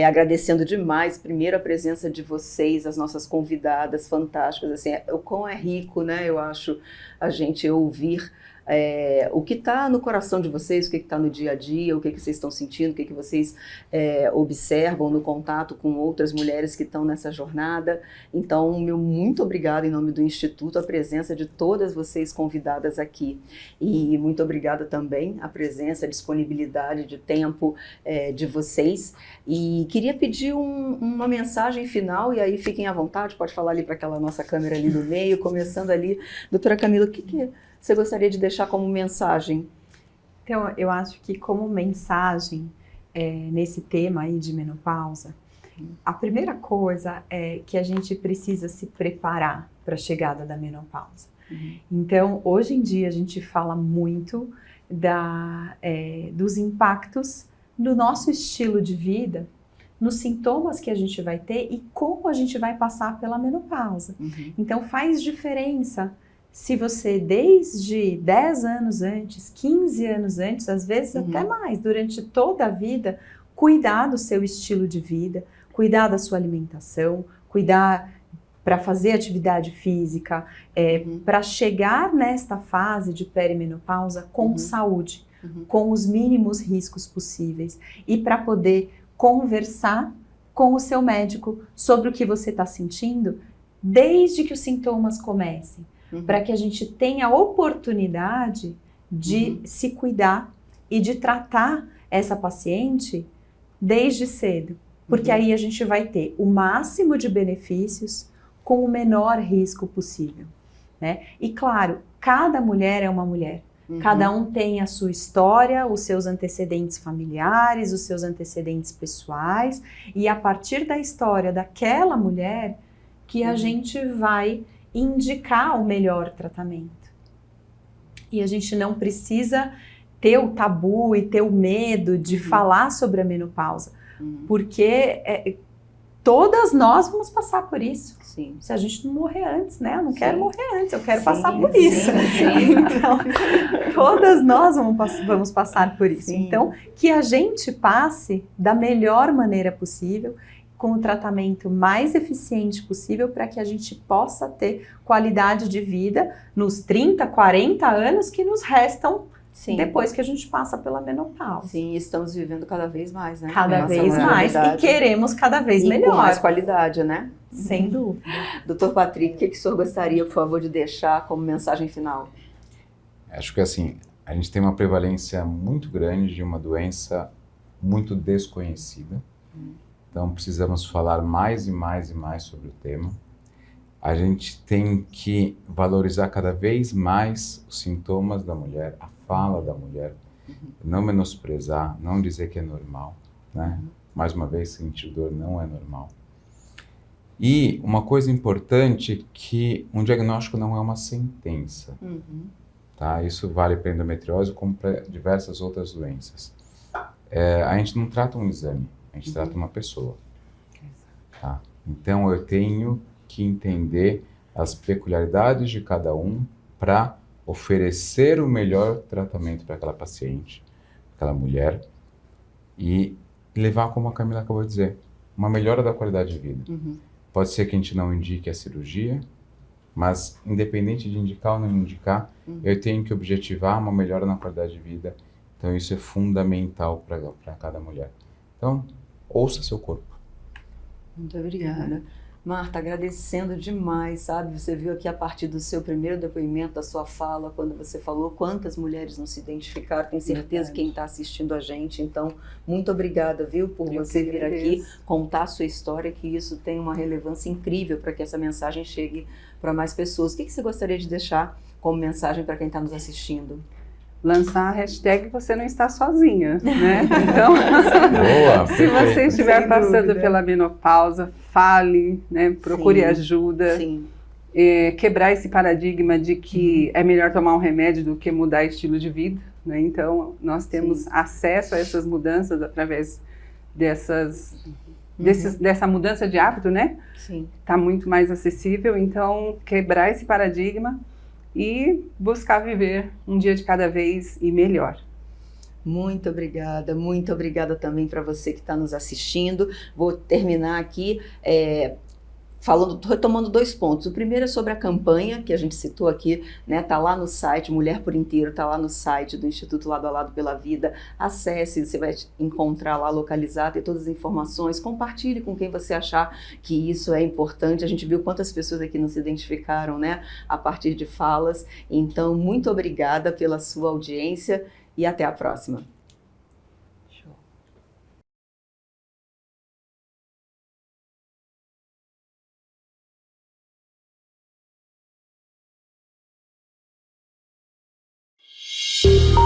agradecendo demais, primeiro a presença de vocês, as nossas convidadas fantásticas, assim, o quão é rico, né, eu acho, a gente ouvir o que está no coração de vocês, o que está no dia a dia, o que vocês estão sentindo, o que vocês observam no contato com outras mulheres que estão nessa jornada. Então, meu muito obrigada em nome do Instituto, a presença de todas vocês convidadas aqui. E muito obrigada também a presença, a disponibilidade de tempo de vocês. E queria pedir uma mensagem final, e aí fiquem à vontade, pode falar ali para aquela nossa câmera ali no meio, começando ali. Doutora Camila, o que você gostaria de deixar como mensagem? Então, eu acho que como mensagem nesse tema aí de menopausa, a primeira coisa é que a gente precisa se preparar para a chegada da menopausa. Então, hoje em dia a gente fala muito dos impactos do nosso estilo de vida, nos sintomas que a gente vai ter e como a gente vai passar pela menopausa. Então, faz diferença se você, desde 10 anos antes, 15 anos antes, às vezes até mais, durante toda a vida, cuidar do seu estilo de vida, cuidar da sua alimentação, cuidar para fazer atividade física, para chegar nesta fase de perimenopausa com saúde, com os mínimos riscos possíveis e para poder conversar com o seu médico sobre o que você está sentindo desde que os sintomas comecem. Para que a gente tenha a oportunidade de se cuidar e de tratar essa paciente desde cedo. Porque aí a gente vai ter o máximo de benefícios com o menor risco possível. Né? E claro, cada mulher é uma mulher. Cada um tem a sua história, os seus antecedentes familiares, os seus antecedentes pessoais. E a partir da história daquela mulher que a gente vai indicar o melhor tratamento. E a gente não precisa ter o tabu e ter o medo de falar sobre a menopausa, porque todas nós vamos passar por isso. Sim. Se a gente não morrer antes, né? Eu não quero morrer antes, eu quero passar por isso. Então, todas nós vamos passar por isso. Então, que a gente passe da melhor maneira possível, com o tratamento mais eficiente possível para que a gente possa ter qualidade de vida nos 30, 40 anos que nos restam depois que a gente passa pela menopausa. Sim, estamos vivendo cada vez mais, né? Cada vez mais e queremos cada vez melhor. Com mais qualidade, né? Sem dúvida. Doutor Patrick, o que o senhor gostaria, por favor, de deixar como mensagem final? Acho que assim, a gente tem uma prevalência muito grande de uma doença muito desconhecida. Então precisamos falar mais e mais e mais sobre o tema. A gente tem que valorizar cada vez mais os sintomas da mulher, a fala da mulher, não menosprezar, não dizer que é normal, né? Mais uma vez, sentir dor não é normal. E uma coisa importante é que um diagnóstico não é uma sentença, tá? Isso vale para endometriose como para diversas outras doenças. A gente não trata um exame, a gente trata uma pessoa, tá? Então eu tenho que entender as peculiaridades de cada um para oferecer o melhor tratamento para aquela paciente, aquela mulher, e levar, como a Camila acabou de dizer, uma melhora da qualidade de vida. Pode ser que a gente não indique a cirurgia, mas independente de indicar ou não indicar, eu tenho que objetivar uma melhora na qualidade de vida. Então isso é fundamental para cada mulher. Então, ouça seu corpo. Muito obrigada. Marta, agradecendo demais, sabe? Você viu aqui a partir do seu primeiro depoimento, da sua fala, quando você falou quantas mulheres não se identificaram, tenho certeza que quem está assistindo a gente. Então, muito obrigada, viu, por você vir aqui contar a sua história, que isso tem uma relevância incrível para que essa mensagem chegue para mais pessoas. O que você gostaria de deixar como mensagem para quem está nos assistindo? Lançar a hashtag Você Não Está Sozinha, né? Então, Boa, se você estiver Sem passando dúvida. pela menopausa, fale, né? Procure Sim, ajuda. Sim. Quebrar esse paradigma de que é melhor tomar um remédio do que mudar estilo de vida, né? Então, nós temos acesso a essas mudanças através dessa mudança de hábito, né? Sim. Está muito mais acessível, então quebrar esse paradigma e buscar viver um dia de cada vez e melhor. Muito obrigada também para você que está nos assistindo. Vou terminar aqui retomando 2 pontos. O primeiro é sobre a campanha que a gente citou aqui, né? Tá lá no site, Mulher por Inteiro, tá lá no site do Instituto Lado a Lado pela Vida. Acesse, você vai encontrar lá, localizar, ter todas as informações, compartilhe com quem você achar que isso é importante. A gente viu quantas pessoas aqui não se identificaram, né? A partir de falas. Então, muito obrigada pela sua audiência e até a próxima. Show.